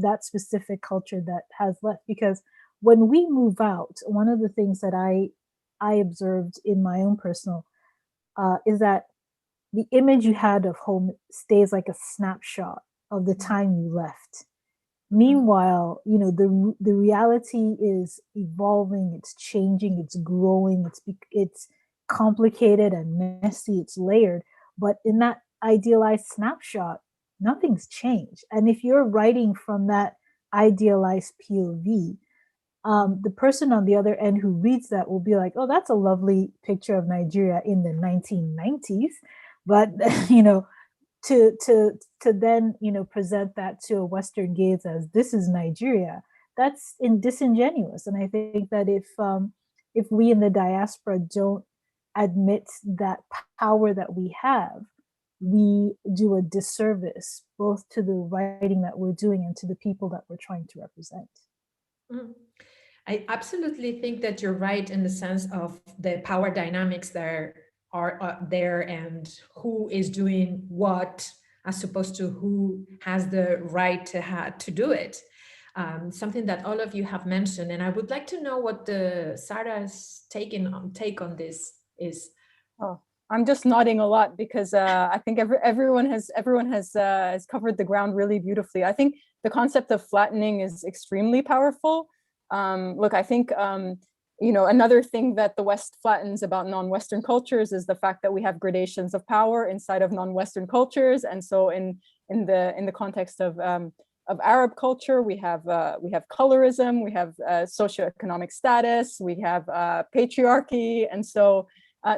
that specific culture that has left. Because when we move out, one of the things that I observed in my own personal is that the image you had of home stays like a snapshot of the time you left. Meanwhile, the reality is evolving, it's changing, it's growing, it's complicated and messy, it's layered. But in that idealized snapshot, nothing's changed. And if you're writing from that idealized POV, the person on the other end who reads that will be like, oh, that's a lovely picture of Nigeria in the 1990s. But, to then, present that to a Western gaze as this is Nigeria, that's disingenuous. And I think that if we in the diaspora don't admit that power that we have, we do a disservice both to the writing that we're doing and to the people that we're trying to represent.
Mm. I absolutely think that you're right in the sense of the power dynamics there are there and who is doing what as opposed to who has the right to do it. Something that all of you have mentioned, and I would like to know what the Sarah's take on this is.
Oh, I'm just nodding a lot because I think everyone has covered the ground really beautifully. I think the concept of flattening is extremely powerful. Look, I think another thing that the West flattens about non-Western cultures is the fact that we have gradations of power inside of non-Western cultures, and so in the context of Arab culture, we have colorism, we have socioeconomic status, we have patriarchy, and so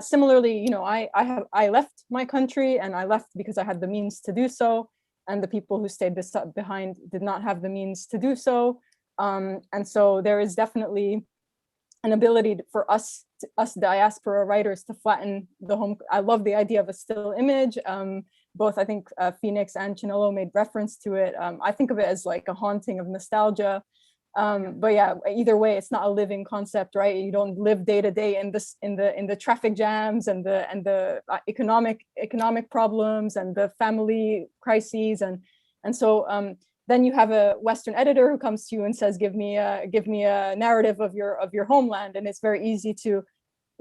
similarly, I left my country, and I left because I had the means to do so, and the people who stayed behind did not have the means to do so. And so there is definitely an ability for us diaspora writers to flatten the home. I love the idea of a still image. Both I think Phoenix and Chinelo made reference to it. I think of it as like a haunting of nostalgia. But yeah, either way, it's not a living concept, right? You don't live day to day in the traffic jams and the economic problems and the family crises, and so then you have a Western editor who comes to you and says, give me a narrative of your homeland, and it's very easy to,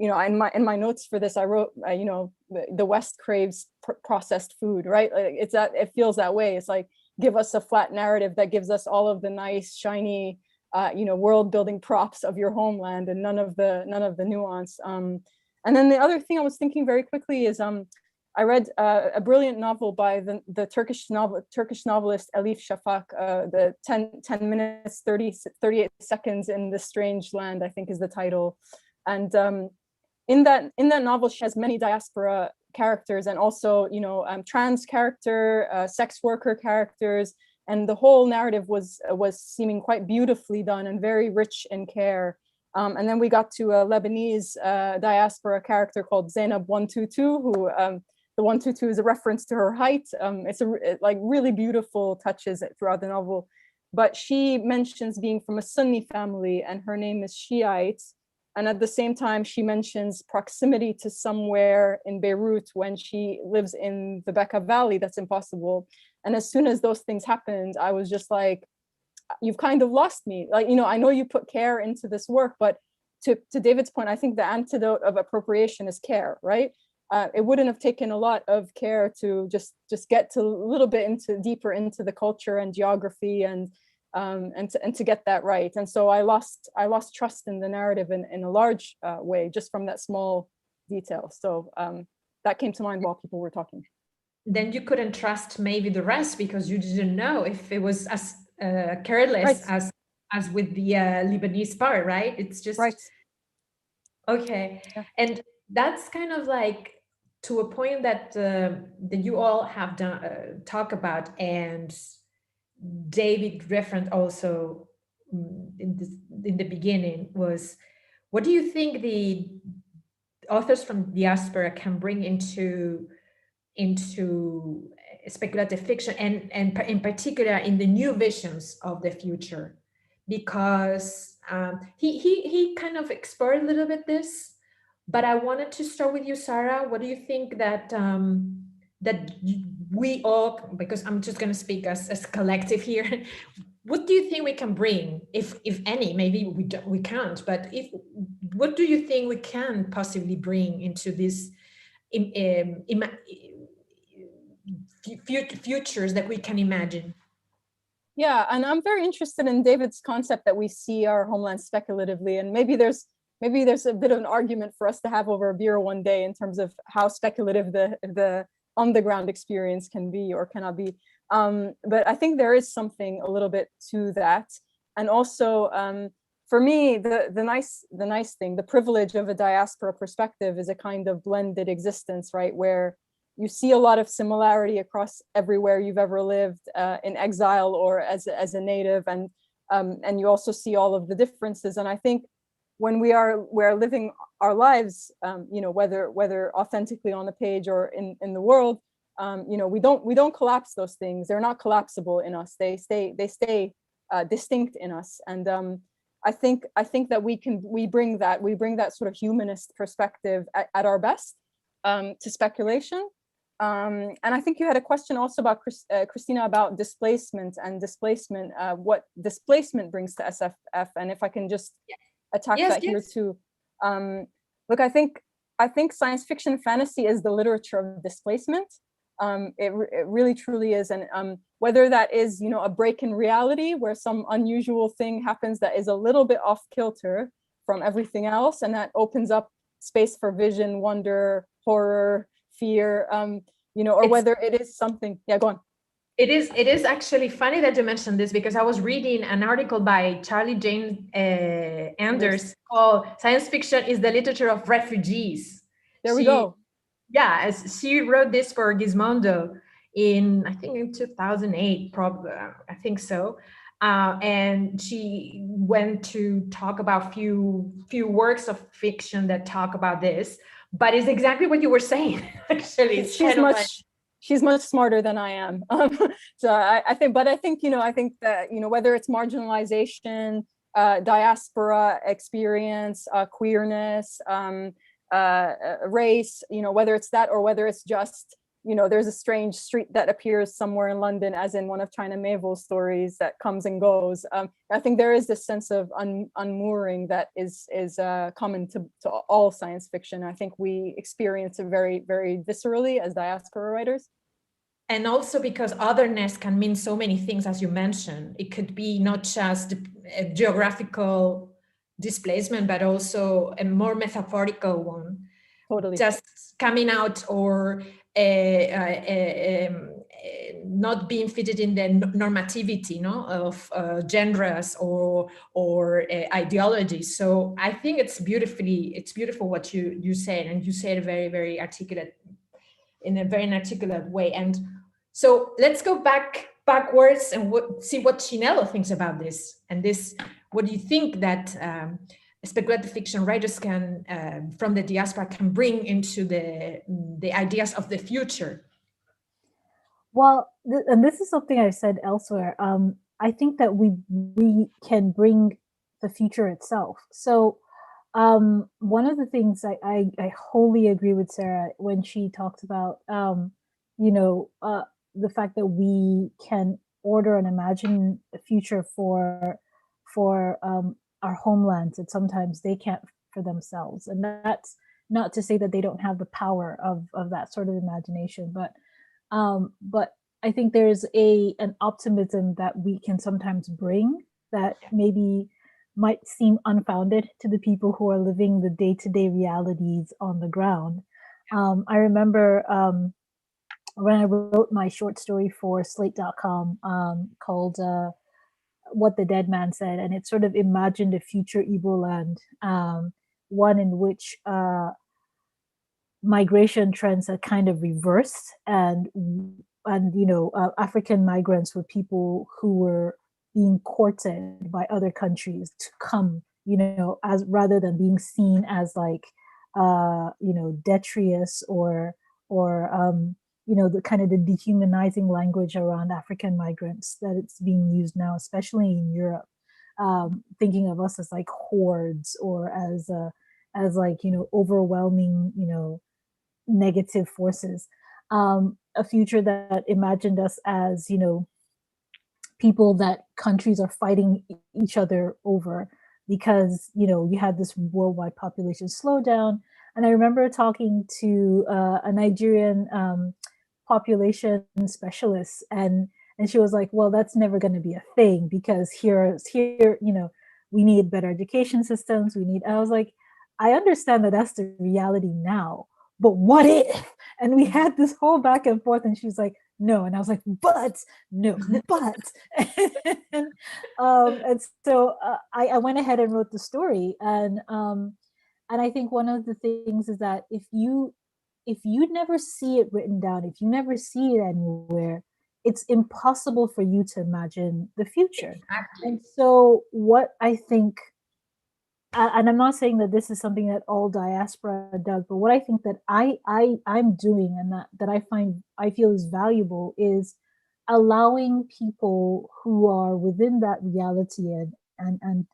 in my notes for this, I wrote, the West craves processed food, right? It feels that way. It's like, give us a flat narrative that gives us all of the nice, shiny, world building props of your homeland and none of the nuance. And then the other thing I was thinking very quickly is I read a brilliant novel by the Turkish novelist Elif Shafak, the 10 minutes 38 seconds in the Strange Land, I think is the title. And in that novel, she has many diaspora characters and also trans character, sex worker characters, and the whole narrative was seeming quite beautifully done and very rich in care. And then we got to a Lebanese diaspora character called Zainab 122, who the 122 is a reference to her height. It's like really beautiful touches throughout the novel. But she mentions being from a Sunni family and her name is Shiite. And at the same time, she mentions proximity to somewhere in Beirut when she lives in the Bekaa Valley. That's impossible. And as soon as those things happened, I was just like, you've kind of lost me. Like, I know you put care into this work, but to David's point, I think the antidote of appropriation is care, right? It wouldn't have taken a lot of care to just get to a little bit deeper into the culture and geography and to get that right. And so I lost trust in the narrative in a large way, just from that small detail. So that came to mind while people were talking.
Then you couldn't trust maybe the rest because you didn't know if it was as careless
right.
as with the Lebanese part, right? It's just
right.
Okay,
yeah.
And that's kind of like to a point that you all have done talk about, and David referenced also in the beginning, was what do you think the authors from diaspora can bring into speculative fiction and in particular in the new visions of the future? Because he kind of explored a little bit this, but I wanted to start with you, Sarah. What do you think that we all, because I'm just going to speak as collective here, what do you think we can bring, if any? Maybe we can't, but what do you think we can possibly bring into this futures that we can imagine?
Yeah, and I'm very interested in David's concept that we see our homeland speculatively, and maybe there's a bit of an argument for us to have over a beer one day in terms of how speculative the on the ground experience can be or cannot be. But I think there is something a little bit to that, and also for me, the nice thing, the privilege of a diaspora perspective is a kind of blended existence, right, where you see a lot of similarity across everywhere you've ever lived, in exile or as a native, and you also see all of the differences. And I think when we're living our lives, whether authentically on the page or in the world, we don't collapse those things. They're not collapsible in us. They stay distinct in us. And I think that we bring that sort of humanist perspective at our best to speculation. And I think you had a question also about Christina about displacement, what displacement brings to SFF, and if I can just attack that here too. Look, I think science fiction fantasy is the literature of displacement. It really truly is, and whether that is, you know, a break in reality where some unusual thing happens that is a little bit off kilter from everything else, and that opens up space for vision, wonder, horror, fear, you know, or whether it is something. Yeah, go on.
It is actually funny that you mentioned this, because I was reading an article by Charlie Jane Anders called "Science Fiction is the Literature of Refugees."
There we go.
Yeah, as she wrote this for Gizmondo I think in 2008, probably, I think so. And she went to talk about few works of fiction that talk about this, but it's exactly what you were saying. Actually,
she's much smarter than I am. So I think that, you know, whether it's marginalization, diaspora experience, queerness, race, you know, whether it's that or whether it's just, you know, there's a strange street that appears somewhere in London, as in one of China Miéville's stories that comes and goes. I think there is this sense of unmooring that is common to all science fiction. I think we experience it very, very viscerally as diaspora writers.
And also because otherness can mean so many things, as you mentioned. It could be not just a geographical displacement, but also a more metaphorical one.
Totally.
Just coming out or not being fitted in the normativity, of genres or ideologies. So I think it's beautiful what you said, and you said very, very articulate, in a very articulate way. And so let's go backwards and see what Chinelo thinks about this. And what do you think that speculative fiction writers can, from the diaspora, can bring into the ideas of the future?
Well, and this is something I said elsewhere. I think that we can bring the future itself. So one of the things I wholly agree with Sarah when she talks about, the fact that we can order and imagine a future for our homelands that sometimes they can't for themselves. And that's not to say that they don't have the power of that sort of imagination, but I think there's an optimism that we can sometimes bring that maybe might seem unfounded to the people who are living the day-to-day realities on the ground. I remember when I wrote my short story for Slate.com called What the Dead Man Said, and it sort of imagined a future Igbo land, one in which migration trends had kind of reversed, and African migrants were people who were being courted by other countries to come, as rather than being seen as like, detritus or the kind of the dehumanizing language around African migrants that it's being used now, especially in Europe, thinking of us as like hordes or as like, overwhelming, negative forces. A future that imagined us as, people that countries are fighting each other over because, you had this worldwide population slowdown. And I remember talking to a Nigerian population specialist, and she was like, well, that's never going to be a thing because here, we need better education systems. I was like, I understand that that's the reality now, but what if? And we had this whole back and forth, and she was like, no. And I was like, but no, but. And so I went ahead and wrote the story. And I think one of the things is that if you never see it written down, if you never see it anywhere, it's impossible for you to imagine the future. Exactly. And so what I think, and I'm not saying that this is something that all diaspora does, but what I think that I'm doing and that I feel is valuable is allowing people who are within that reality and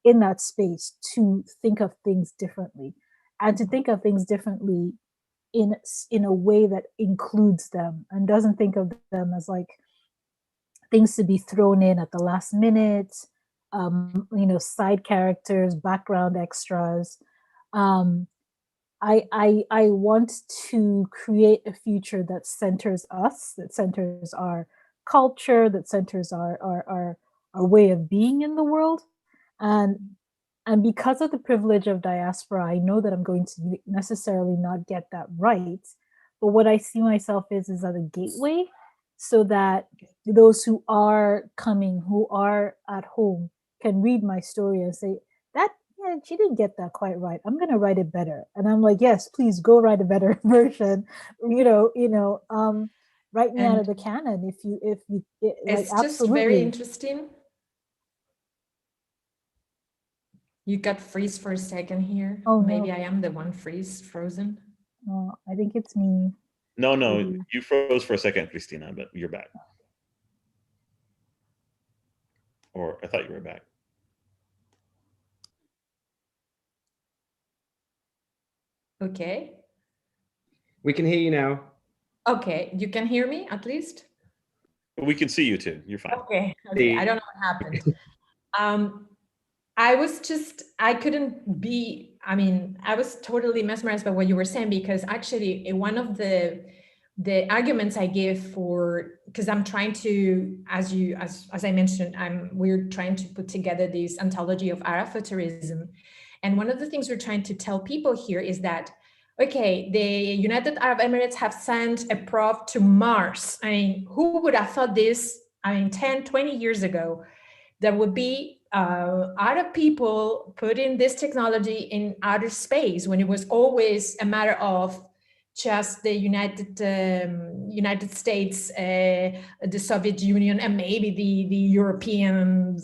in that space to think of things differently, and to think of things differently in a way that includes them and doesn't think of them as like things to be thrown in at the last minute, side characters, background extras. I want to create a future that centers us, that centers our culture, that centers our way of being in the world. And because of the privilege of diaspora, I know that I'm going to necessarily not get that right. But what I see myself is as a gateway, so that those who are coming, who are at home, can read my story and say, that, yeah, she didn't get that quite right. I'm going to write it better. And I'm like, yes, please go write a better version. Write me out of the canon if you
it's
like,
just very interesting. You got freeze for a second here.
Oh,
maybe
no.
I am the one frozen.
No, I think it's me.
No, you froze for a second, Christina, but you're back. Or I thought you were back.
Okay.
We can hear you now.
Okay, you can hear me at least?
We can see you too. You're fine.
Okay. I don't know what happened. I was totally mesmerized by what you were saying, because actually one of the arguments I give because I'm trying to, as I mentioned, we're trying to put together this anthology of Arab futurism. And one of the things we're trying to tell people here is that, okay, the United Arab Emirates have sent a probe to Mars. I mean, who would have thought this? 10, 20 years ago, there would be Arab people putting this technology in outer space, when it was always a matter of just the United States, the Soviet Union, and maybe the European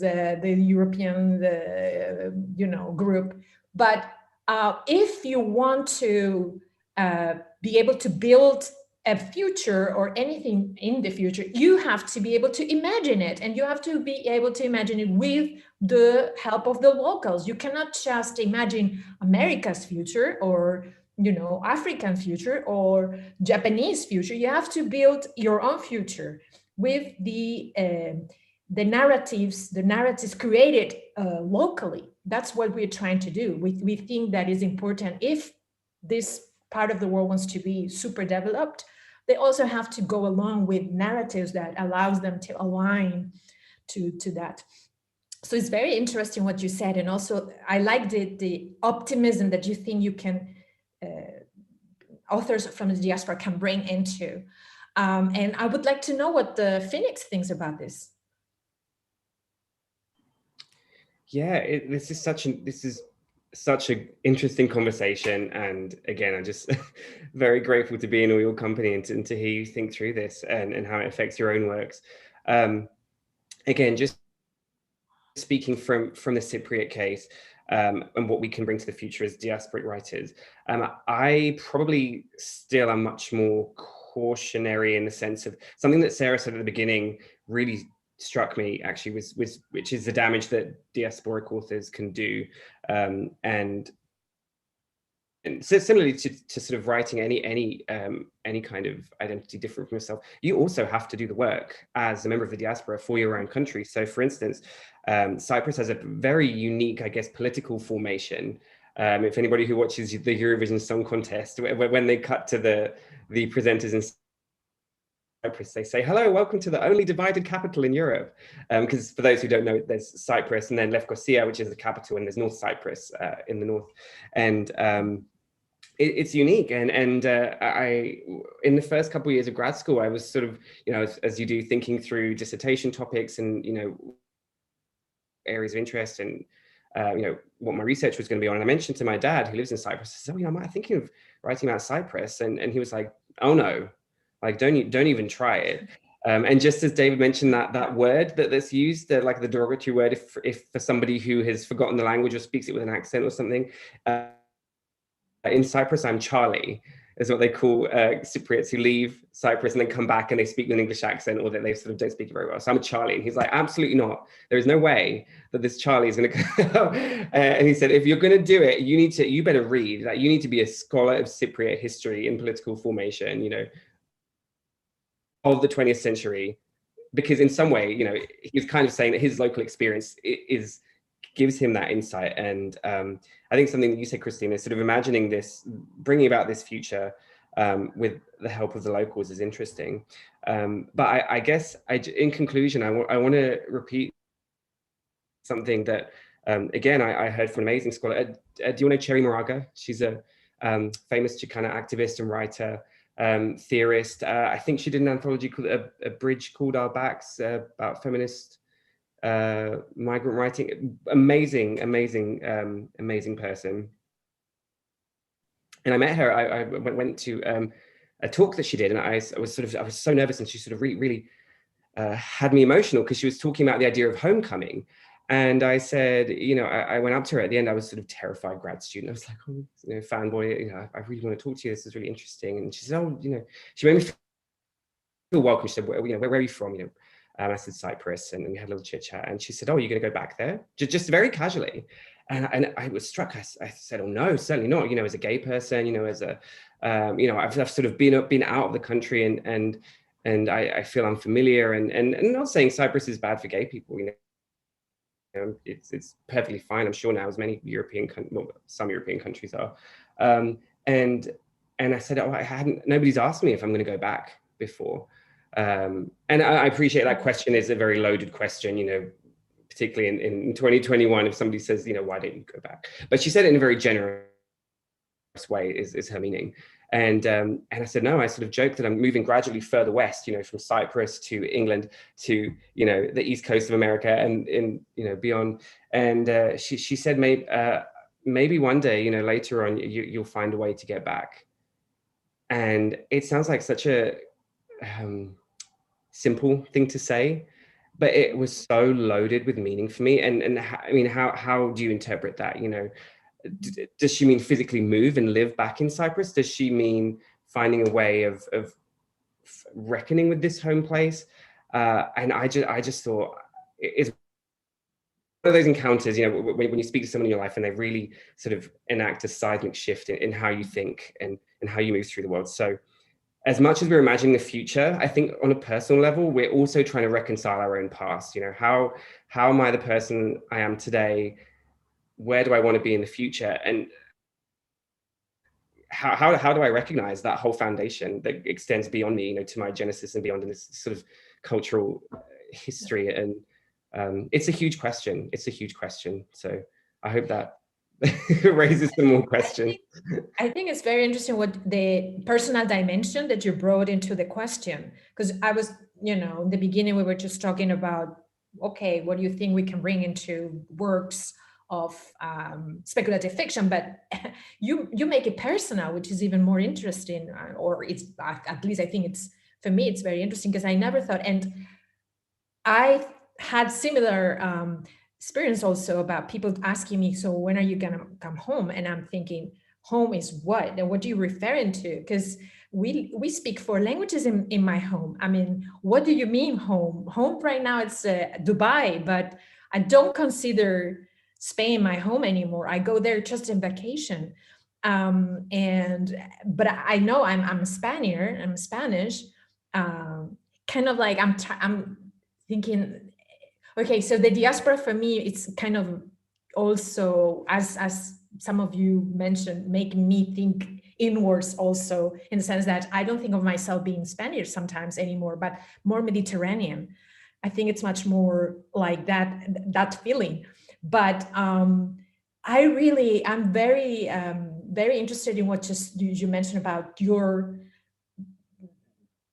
group. But if you want to be able to build a future or anything in the future, you have to be able to imagine it, and you have to be able to imagine it with the help of the locals. You cannot just imagine America's future, or African future, or Japanese future. You have to build your own future with the narratives created locally. That's what we're trying to do. We think that is important. If this part of the world wants to be super developed, they also have to go along with narratives that allows them to align to that. So it's very interesting what you said. And also I like the optimism that you think you can, authors from the diaspora can bring into. And I would like to know what the Phoenix thinks about this.
Yeah, this is such an interesting conversation, and again, I'm just very grateful to be in all your company and to hear you think through this and how it affects your own works. Again, just speaking from the Cypriot case, and what we can bring to the future as diasporic writers, I probably still am much more cautionary in the sense of something that Sarah said at the beginning really struck me, actually, which is the damage that diasporic authors can do, and so similarly to sort of writing any kind of identity different from yourself, you also have to do the work as a member of the diaspora for your own country. So, for instance, Cyprus has a very unique, I guess, political formation. If anybody who watches the Eurovision Song Contest, when they cut to the presenters in Cyprus, they say, hello, welcome to the only divided capital in Europe. Because for those who don't know, there's Cyprus and then Lefkosia, which is the capital, and there's North Cyprus in the north. And it's unique. And I, in the first couple of years of grad school, I was sort of, as you do, thinking through dissertation topics and, areas of interest and, what my research was going to be on. And I mentioned to my dad, who lives in Cyprus, I said, I'm thinking of writing about Cyprus. And he was like, oh no, like, don't even try it. And just as David mentioned, that word that's used, like the derogatory word, if for somebody who has forgotten the language or speaks it with an accent or something, in Cyprus, I'm Charlie. is what they call Cypriots who leave Cyprus and then come back and they speak with an English accent, or that they sort of don't speak it very well. So I'm a Charlie. And he's like, absolutely not. There is no way that this Charlie is going to go. And he said, if you're going to do it, you better read. Like, you need to be a scholar of Cypriot history and political formation, you know, of the 20th century. Because in some way, you know, he's kind of saying that his local experience gives him that insight. And I think something that you said, Christina, sort of imagining this, bringing about this future with the help of the locals is interesting. But I guess, in conclusion, I want to repeat something that, again, I heard from an amazing scholar. Do you know Cherry Moraga? She's a famous Chicana activist and writer, theorist. I think she did an anthology called A Bridge Called Our Backs, about feminist migrant writing. Amazing person. And I met her. I went to a talk that she did, and I was so nervous, and she sort of really had me emotional, because she was talking about the idea of homecoming. And I said, you know, I went up to her at the end. I was sort of terrified grad student. I was like, oh, you know, fanboy, you know, I really want to talk to you. This is really interesting. And she said, oh, you know, she made me feel welcome. She said, where are you from? You know, I said Cyprus, and we had a little chit chat. And she said, oh, you're going to go back there? Just very casually. And I was struck. I said, oh no, certainly not. You know, as a gay person, you know, as a, you know, I've sort of been out of the country, and I feel unfamiliar. And not saying Cyprus is bad for gay people, you know. It's perfectly fine, I'm sure now, as many some European countries are. And I said, oh, nobody's asked me if I'm going to go back before. And I appreciate that question is a very loaded question, you know, particularly in 2021, if somebody says, you know, why don't you go back? But she said it in a very generous way, is her meaning. And I said, no, I sort of joked that I'm moving gradually further west, you know, from Cyprus to England to, you know, the East Coast of America and you know, beyond. And she said, maybe one day, you know, later on, you'll find a way to get back. And it sounds like such a simple thing to say, but it was so loaded with meaning for me. And I mean, how do you interpret that? You know, does she mean physically move and live back in Cyprus? Does she mean finding a way of reckoning with this home place? And I just thought it's one of those encounters, you know, when you speak to someone in your life and they really sort of enact a seismic shift in how you think and how you move through the world. So as much as we're imagining the future, I think on a personal level, we're also trying to reconcile our own past. You know, how am I the person I am today? Where do I want to be in the future? And how do I recognize that whole foundation that extends beyond me, you know, to my genesis and beyond in this sort of cultural history? And it's a huge question. It's a huge question. So I hope that raises some more questions.
I think it's very interesting what the personal dimension that you brought into the question, because I was, you know, in the beginning, we were just talking about, okay, what do you think we can bring into works of speculative fiction, but you make it personal, which is even more interesting, or it's, at least I think it's, for me, it's very interesting, because I never thought, and I had similar experience also about people asking me, so when are you gonna come home? And I'm thinking, home is what? And what are you referring to? Because we speak 4 languages in my home. I mean, what do you mean home? Home right now, it's Dubai, but I don't consider Spain my home anymore. I go there just in vacation. But I know I'm Spaniard, I'm Spanish. Kind of like I'm thinking, okay, so the diaspora for me, it's kind of also, as some of you mentioned, make me think inwards also, in the sense that I don't think of myself being Spanish sometimes anymore, but more Mediterranean. I think it's much more like that feeling. But I'm very, very interested in what you mentioned about your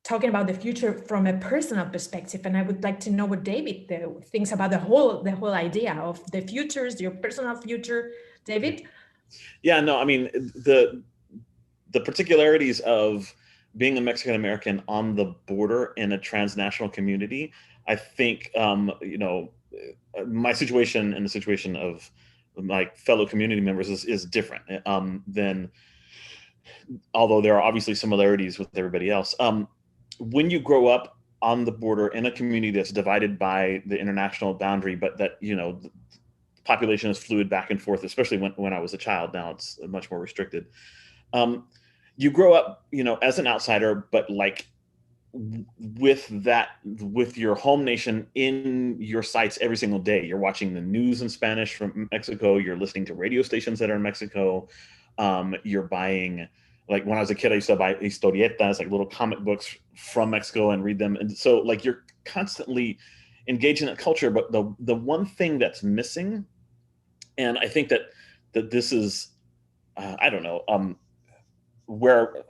talking about the future from a personal perspective. And I would like to know what David thinks about the whole idea of the futures, your personal future, David.
Yeah, no, I mean, the particularities of being a Mexican American on the border in a transnational community, I think, you know, my situation and the situation of my fellow community members is different than although there are obviously similarities with everybody else. When you grow up on the border in a community that's divided by the international boundary, but that, you know, the population is fluid back and forth, especially when I was a child. Now it's much more restricted. You grow up, you know, as an outsider, but like with your home nation in your sights every single day. You're watching the news in Spanish from Mexico. You're listening to radio stations that are in Mexico. You're buying, like when I was a kid, I used to buy historietas, like little comic books from Mexico, and read them. And so like you're constantly engaged in that culture. But the one thing that's missing, and I think that this is, I don't know, where,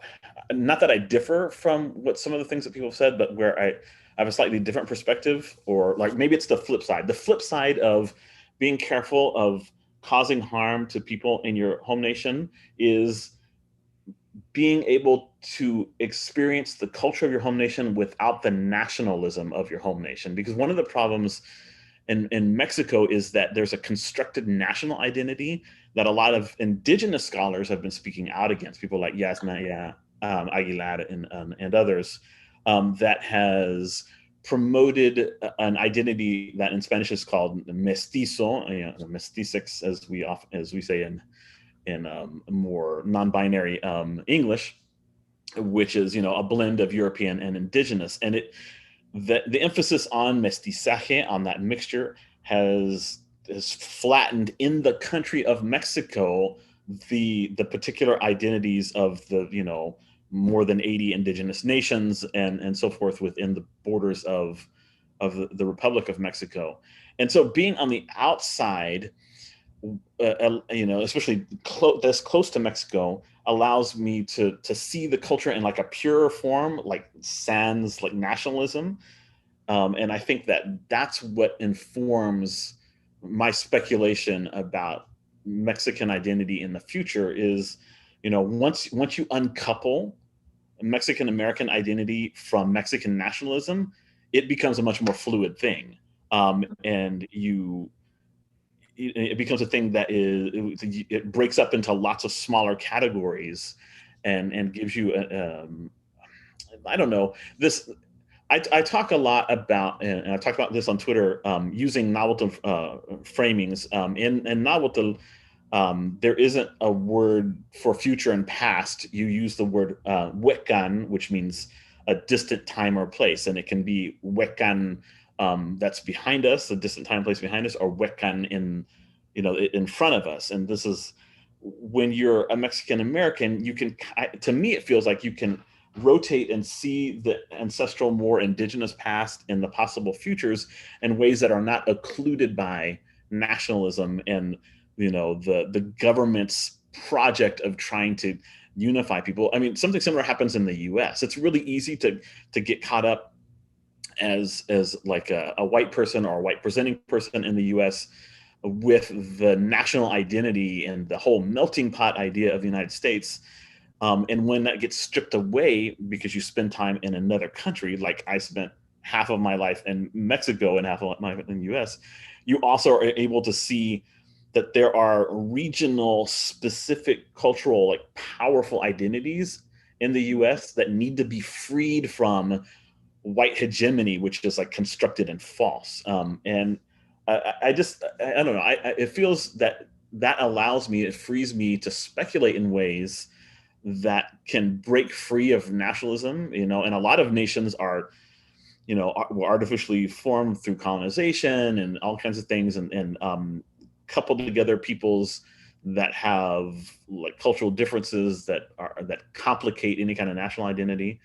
not that I differ from what some of the things that people have said, but where I have a slightly different perspective, or like maybe it's the flip side. The flip side of being careful of causing harm to people in your home nation is being able to experience the culture of your home nation without the nationalism of your home nation. Because one of the problems in Mexico is that there's a constructed national identity that a lot of indigenous scholars have been speaking out against, people like Yasna Aguilar and others, that has promoted an identity that in Spanish is called mestizo, mestizix, as we say in more non-binary English, which is, you know, a blend of European and indigenous. And the emphasis on mestizaje, on that mixture, has flattened in the country of Mexico the particular identities of the, you know, more than 80 indigenous nations and so forth within the borders of the Republic of Mexico. And so being on the outside, you know, especially this close to Mexico, allows me to see the culture in like a purer form, like sans like nationalism. And I think that that's what informs my speculation about Mexican identity in the future is, you know, once you uncouple Mexican American identity from Mexican nationalism, it becomes a much more fluid thing. And it becomes a thing that it breaks up into lots of smaller categories and gives you I don't know, this. I talk a lot about, and I talk about this on Twitter, using Nahuatl framings. In Nahuatl, there isn't a word for future and past. You use the word huecan, which means a distant time or place, and it can be huecan that's behind us, a distant time and place behind us, or huecan in front of us. And this is when you're a Mexican American, you can, to me, it feels like you can rotate and see the ancestral, more indigenous past and the possible futures in ways that are not occluded by nationalism and, you know, the government's project of trying to unify people. I mean, something similar happens in the US. It's really easy to get caught up as like a white person or a white presenting person in the US with the national identity and the whole melting pot idea of the United States. And when that gets stripped away because you spend time in another country, like I spent half of my life in Mexico and half of my life in the US, you also are able to see that there are regional specific cultural, like powerful identities in the US that need to be freed from white hegemony, which is like constructed and false. And I don't know, it feels that allows me, it frees me to speculate in ways that can break free of nationalism, you know. And a lot of nations are, you know, were artificially formed through colonization and all kinds of things, and coupled together peoples that have like cultural differences that complicate any kind of national identity.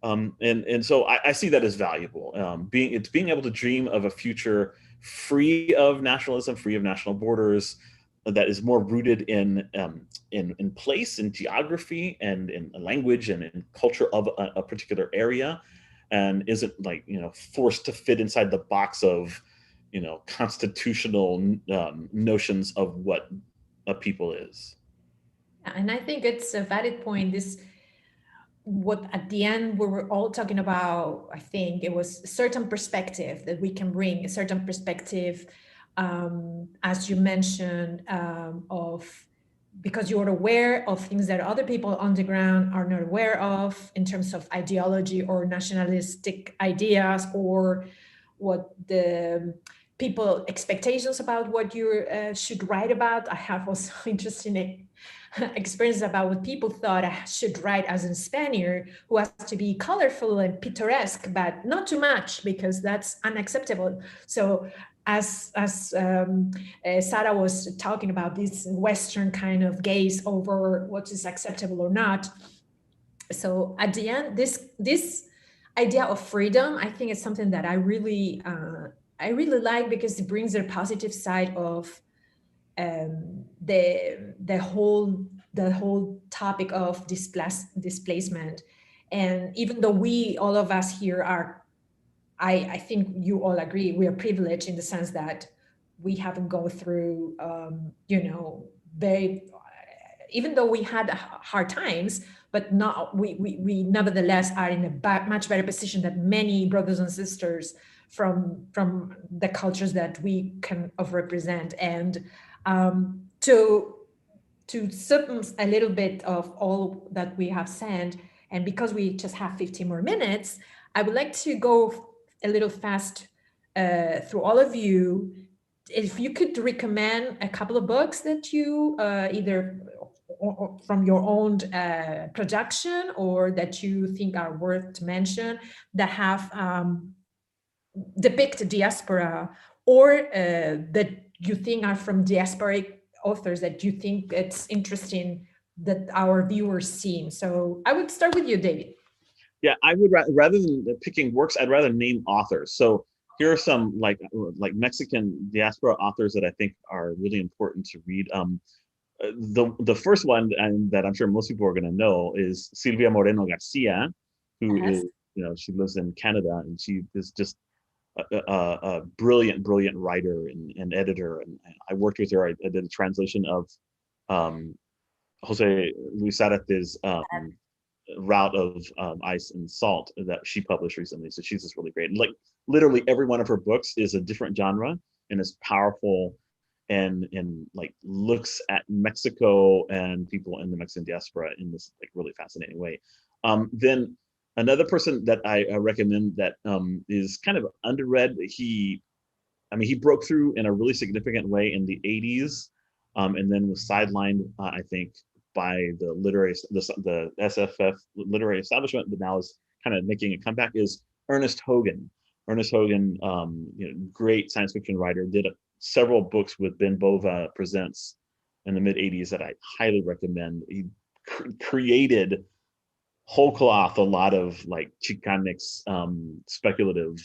And so I see that as valuable. Being able to dream of a future free of nationalism, free of national borders, that is more rooted in place, in geography, and in language and in culture of a particular area, and isn't like, you know, forced to fit inside the box of, you know, constitutional notions of what a people is.
And I think it's a valid point. What at the end we were all talking about, I think it was a certain perspective that we can bring, a certain perspective, as you mentioned, of because you're aware of things that other people on the ground are not aware of in terms of ideology or nationalistic ideas, or what the people expectations about what you should write about. I have also interesting experience about what people thought I should write as a Spaniard, who has to be colorful and picturesque, but not too much, because that's unacceptable. So as Sarah was talking about this Western kind of gaze over what is acceptable or not. So at the end, this idea of freedom, I think it's something that I really like, because it brings the positive side of the whole topic of displacement. And even though all of us here are, I think you all agree, we are privileged in the sense that we haven't gone through, even though we had hard times, but not, we nevertheless are in a much better position than many brothers and sisters from the cultures that we kind of represent. And to sum a little bit of all that we have said, and because we just have 15 more minutes, I would like to go a little fast through all of you. If you could recommend a couple of books that you either or from your own production, or that you think are worth to mention, that have depict diaspora, or that you think are from diasporic authors that you think it's interesting that our viewers see. So I would start with you, David.
Yeah, I would rather than picking works, I'd rather name authors. So here are some like Mexican diaspora authors that I think are really important to read. The first one, and that I'm sure most people are going to know, is Silvia Moreno Garcia, who is, she lives in Canada, and she is just a brilliant writer and editor. And I worked with her. I did a translation of Jose Luis Zárate Route of Ice and Salt that she published recently. So she's just really great. And like literally every one of her books is a different genre and is powerful and like looks at Mexico and people in the Mexican diaspora in this like really fascinating way. Then another person that I recommend that is kind of underread. He broke through in a really significant way in the 80s, and then was sidelined, I think, by the SFF literary establishment, but now is kind of making a comeback, is Ernest Hogan. Ernest Hogan, great science fiction writer, did several books with Ben Bova Presents in the mid 80s that I highly recommend. He created whole cloth a lot of like Chicanx speculative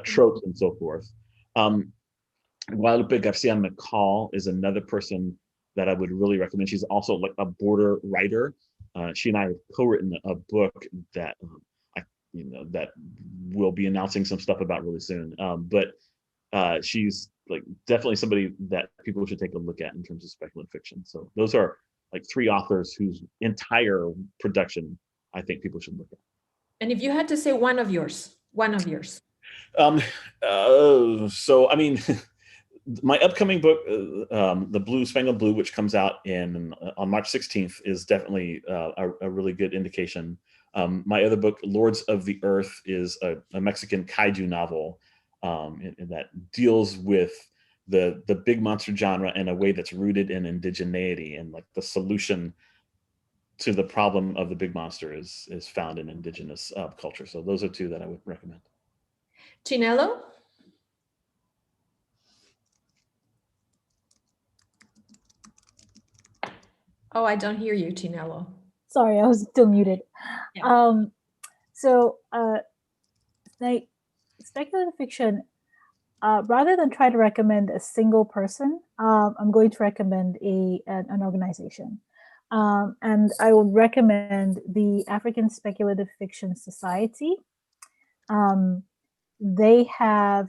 tropes and so forth. Guadalupe Garcia McCall is another person that I would really recommend. She's also like a border writer. She and I have co-written a book that that we'll be announcing some stuff about really soon. But she's like definitely somebody that people should take a look at in terms of speculative fiction. So those are like three authors whose entire production I think people should look at.
And if you had to say one of yours.
So I mean, my upcoming book, The Blue Spangled Blue, which comes out on March 16th, is definitely a really good indication. My other book, Lords of the Earth, is a Mexican kaiju novel and that deals with the big monster genre in a way that's rooted in indigeneity, and like the solution to the problem of the big monster is found in indigenous culture. So those are two that I would recommend.
Chinelo? Oh, I don't hear you, Chinelo.
Sorry, I was still muted.
Yeah.
Like speculative fiction, rather than try to recommend a single person, I'm going to recommend an organization. And I would recommend the African Speculative Fiction Society. They have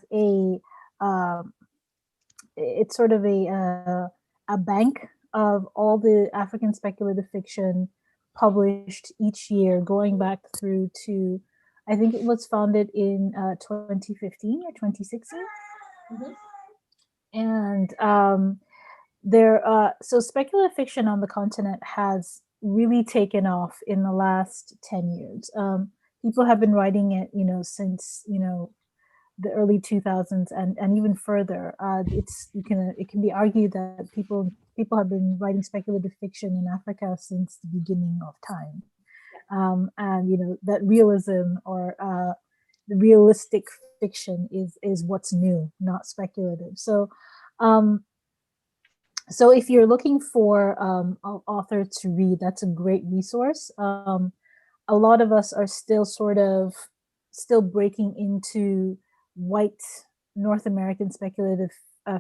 it's sort of a bank of all the African speculative fiction published each year, going back through to, I think it was founded in 2015 or 2016. Mm-hmm. And So speculative fiction on the continent has really taken off in the last 10 years. People have been writing it, since, the early 2000s and even further. It can be argued that people have been writing speculative fiction in Africa since the beginning of time. And that realism or the realistic fiction is what's new, not speculative. So so if you're looking for an author to read, that's a great resource. A lot of us are still still breaking into white North American speculative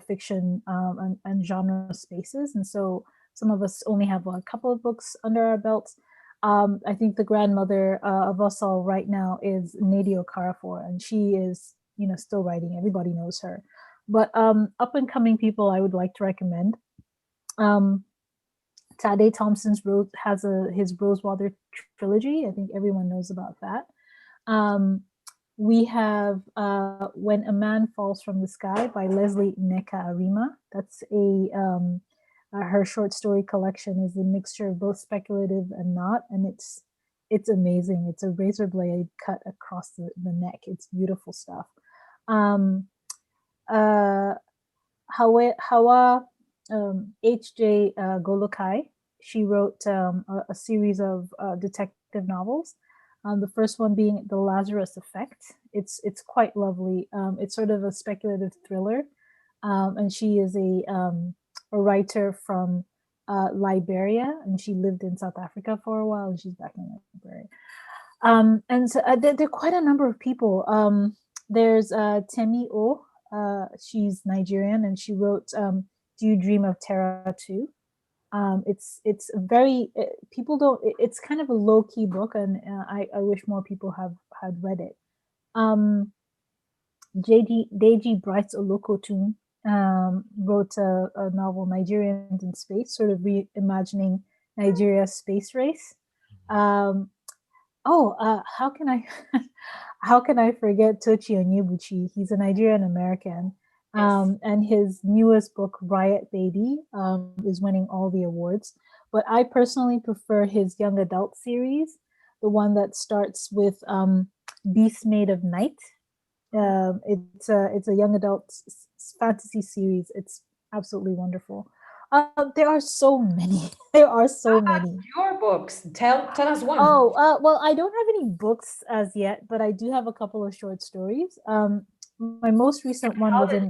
fiction and genre spaces. And so some of us only have a couple of books under our belts. I think the grandmother of us all right now is Nadia Okorafor, and she is, still writing. Everybody knows her. But up and coming people I would like to recommend. Tade Thompson's his Rosewater trilogy. I think everyone knows about that. We have When a Man Falls from the Sky by Leslie Nneka Arima. That's her short story collection is a mixture of both speculative and not, and it's amazing. It's a razor blade cut across the neck. It's beautiful stuff. Hawa H.J. Golokai. She wrote a series of detective novels. The first one being The Lazarus Effect. It's quite lovely. It's sort of a speculative thriller, and she is a writer from Liberia, and she lived in South Africa for a while, and she's back in Liberia. And so, there are quite a number of people. There's Temi O. She's Nigerian, and she wrote Do You Dream of Terra too? It's very people don't. It's kind of a low key book, and I wish more people had read it. Deji Brights Olokotun wrote a novel, Nigerians in Space, sort of reimagining Nigeria's space race. How can I how can I forget Tochi Onyebuchi? He's a Nigerian American. Yes. And his newest book, Riot Baby, is winning all the awards. But I personally prefer his young adult series, the one that starts with Beast Made of Night. It's a young adult fantasy series. It's absolutely wonderful. There are so many. There are so many.
Your books. Tell us one.
Well, I don't have any books as yet, but I do have a couple of short stories. My most recent one was in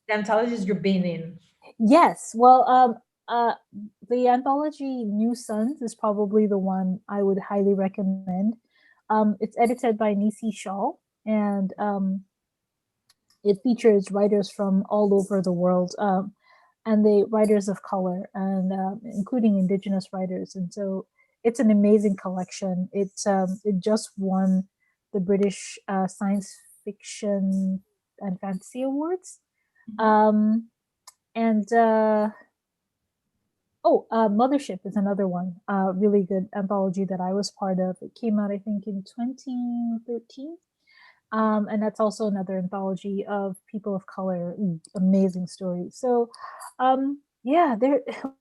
the anthologies you've been in.
Yes, well, the anthology New Sons is probably the one I would highly recommend. It's edited by Nisi Shaw, and it features writers from all over the world, and the writers of color, and including Indigenous writers. And so it's an amazing collection. It just won the British Science Fiction and Fantasy Awards. Mothership is another one, really good anthology that I was part of. It came out, I think, in 2013. And that's also another anthology of people of color, amazing stories. So,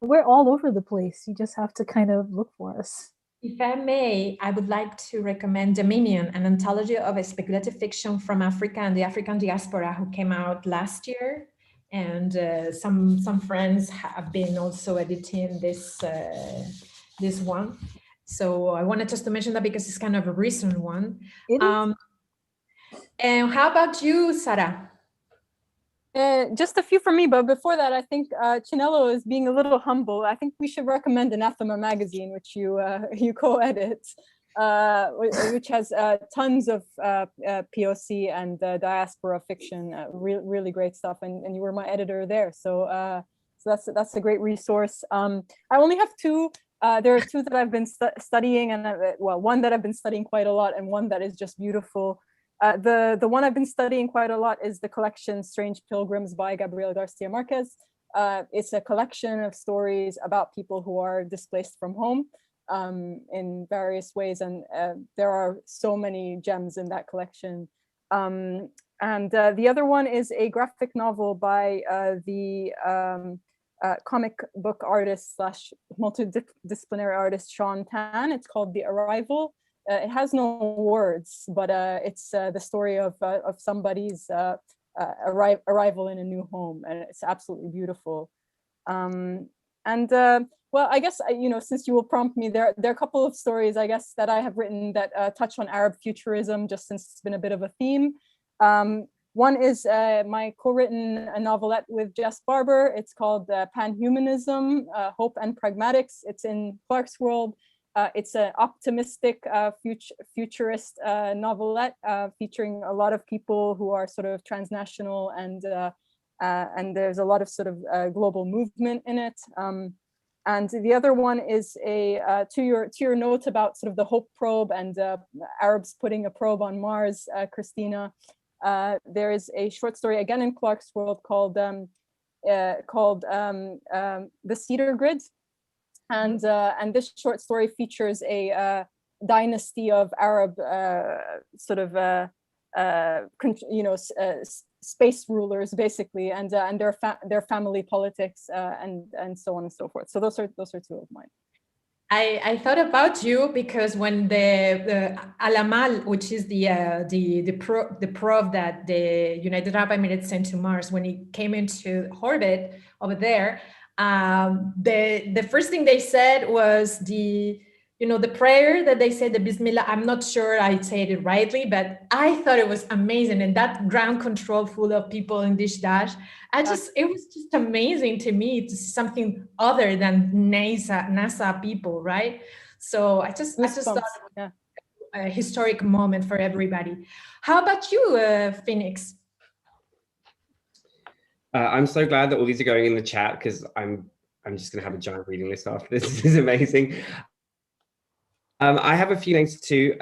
we're all over the place. You just have to kind of look for us.
If I may, I would like to recommend Dominion, an anthology of a speculative fiction from Africa and the African diaspora, who came out last year. And some friends have been also editing this one. So I wanted just to mention that because it's kind of a recent one. And how about you, Sarah?
Just a few from me, but before that, I think Chinelo is being a little humble. I think we should recommend Anathema magazine, which you co-edit, which has tons of POC and diaspora fiction, really great stuff. And you were my editor there, so that's a great resource. I only have two. There are two that I've been studying, and one that I've been studying quite a lot, and one that is just beautiful. The one I've been studying quite a lot is the collection Strange Pilgrims by Gabriel Garcia Marquez. It's a collection of stories about people who are displaced from home in various ways, and there are so many gems in that collection. And the other one is a graphic novel by the comic book artist slash multidisciplinary artist Sean Tan. It's called The Arrival. It has no words, but it's the story of somebody's arrival in a new home, and it's absolutely beautiful. Well, I guess, since you will prompt me, there are a couple of stories, I guess, that I have written that touch on Arab futurism, just since it's been a bit of a theme. One is my co-written novelette with Jess Barber. It's called Panhumanism, Hope and Pragmatics. It's in Clarkesworld. It's an optimistic futurist novelette featuring a lot of people who are sort of transnational, and there's a lot of sort of global movement in it. And the other one is to your note about sort of the Hope probe and Arabs putting a probe on Mars, Christina. There is a short story again in Clarkesworld called The Cedar Grid, and this short story features a dynasty of Arab space rulers, basically, and their family politics, and so on and so forth. So those are two of mine.
I thought about you because when the Al-Amal, which is the probe that the United Arab Emirates sent to Mars, when it came into orbit over there, the first thing they said was the prayer that they said, the Bismillah. I'm not sure I said it rightly, but I thought it was amazing. And that ground control full of people in Dish Dash, it was just amazing to me to see something other than NASA people, right? So I just thought it was a historic moment for everybody. How about you, Phoenix?
I'm so glad that all these are going in the chat, because I'm just going to have a giant reading list after this. This is amazing. I have a few names too.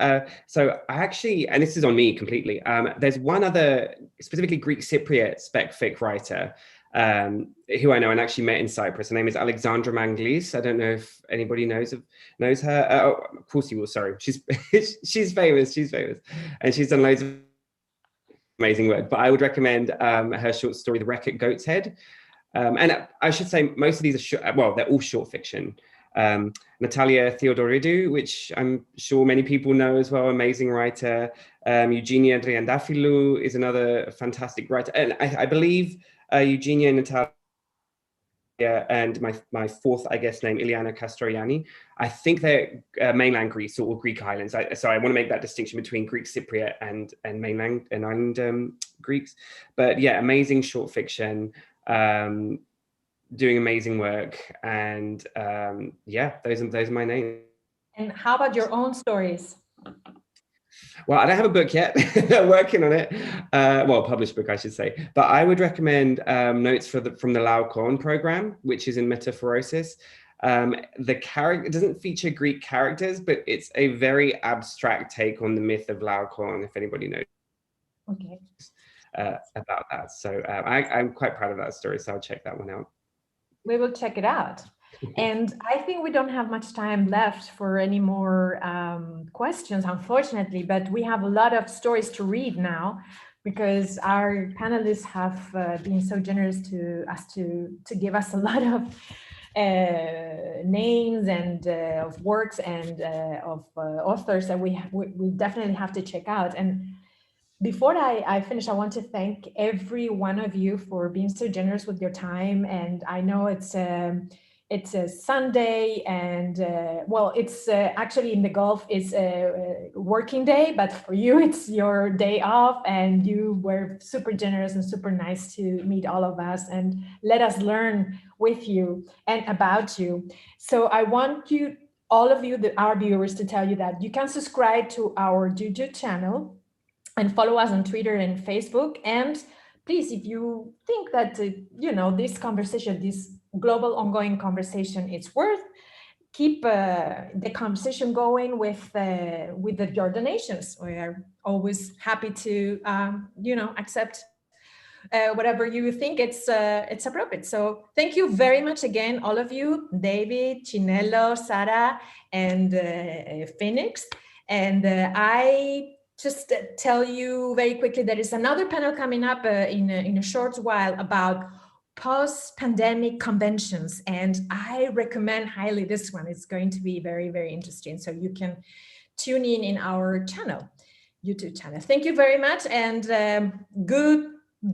So I actually, and this is on me completely, there's one other specifically Greek Cypriot spec fic writer who I know and actually met in Cyprus. Her name is Alexandra Manglis. I don't know if anybody knows her. Oh, of course you will, sorry. She's famous, and she's done loads of amazing work. But I would recommend her short story, The Wreck at Goat's Head. And I should say most of these are short, well, they're all short fiction. Natalia Theodoridou, which I'm sure many people know as well, amazing writer. Eugenia Driandafilou is another fantastic writer. And I believe Eugenia and Natalia and my fourth, I guess, name, Iliana Castroianni, I think they're mainland Greece or Greek islands. So I want to make that distinction between Greek Cypriot and mainland and island Greeks. But yeah, amazing short fiction. Doing amazing work, and yeah, those are my names.
And how about your own stories?
Well, I don't have a book yet. Working on it. Well, published book, I should say. But I would recommend notes from the Laocoon program, which is in Metaphorosis. It doesn't feature Greek characters, but it's a very abstract take on the myth of Laocoon, if anybody knows.
Okay.
About that. So I'm quite proud of that story, so I'll check that one out.
We will check it out. And I think we don't have much time left for any more questions, unfortunately, but we have a lot of stories to read now, because our panelists have been so generous to give us a lot of names and of works and of authors that we definitely have to check out. And before I finish, I want to thank every one of you for being so generous with your time. And I know it's a Sunday, and well, it's actually in the Gulf, it's a working day, but for you, it's your day off, and you were super generous and super nice to meet all of us and let us learn with you and about you. So I want all of you, our viewers, to tell you that you can subscribe to our YouTube channel and follow us on Twitter and Facebook. And please, if you think that, this conversation, this global ongoing conversation, it's worth, keep the conversation going with your donations. We are always happy to, accept whatever you think it's appropriate. So thank you very much again, all of you, David, Chinelo, Sarah, and Phoenix. And I just tell you very quickly, there is another panel coming up in a short while about post-pandemic conventions, and I recommend highly this one. It's going to be very, very interesting. So you can tune in our channel, YouTube channel. Thank you very much, and good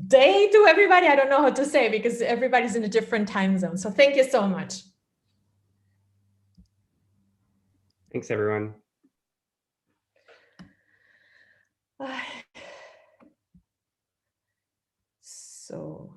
day to everybody. I don't know how to say because everybody's in a different time zone. So thank you so much.
Thanks, everyone.
So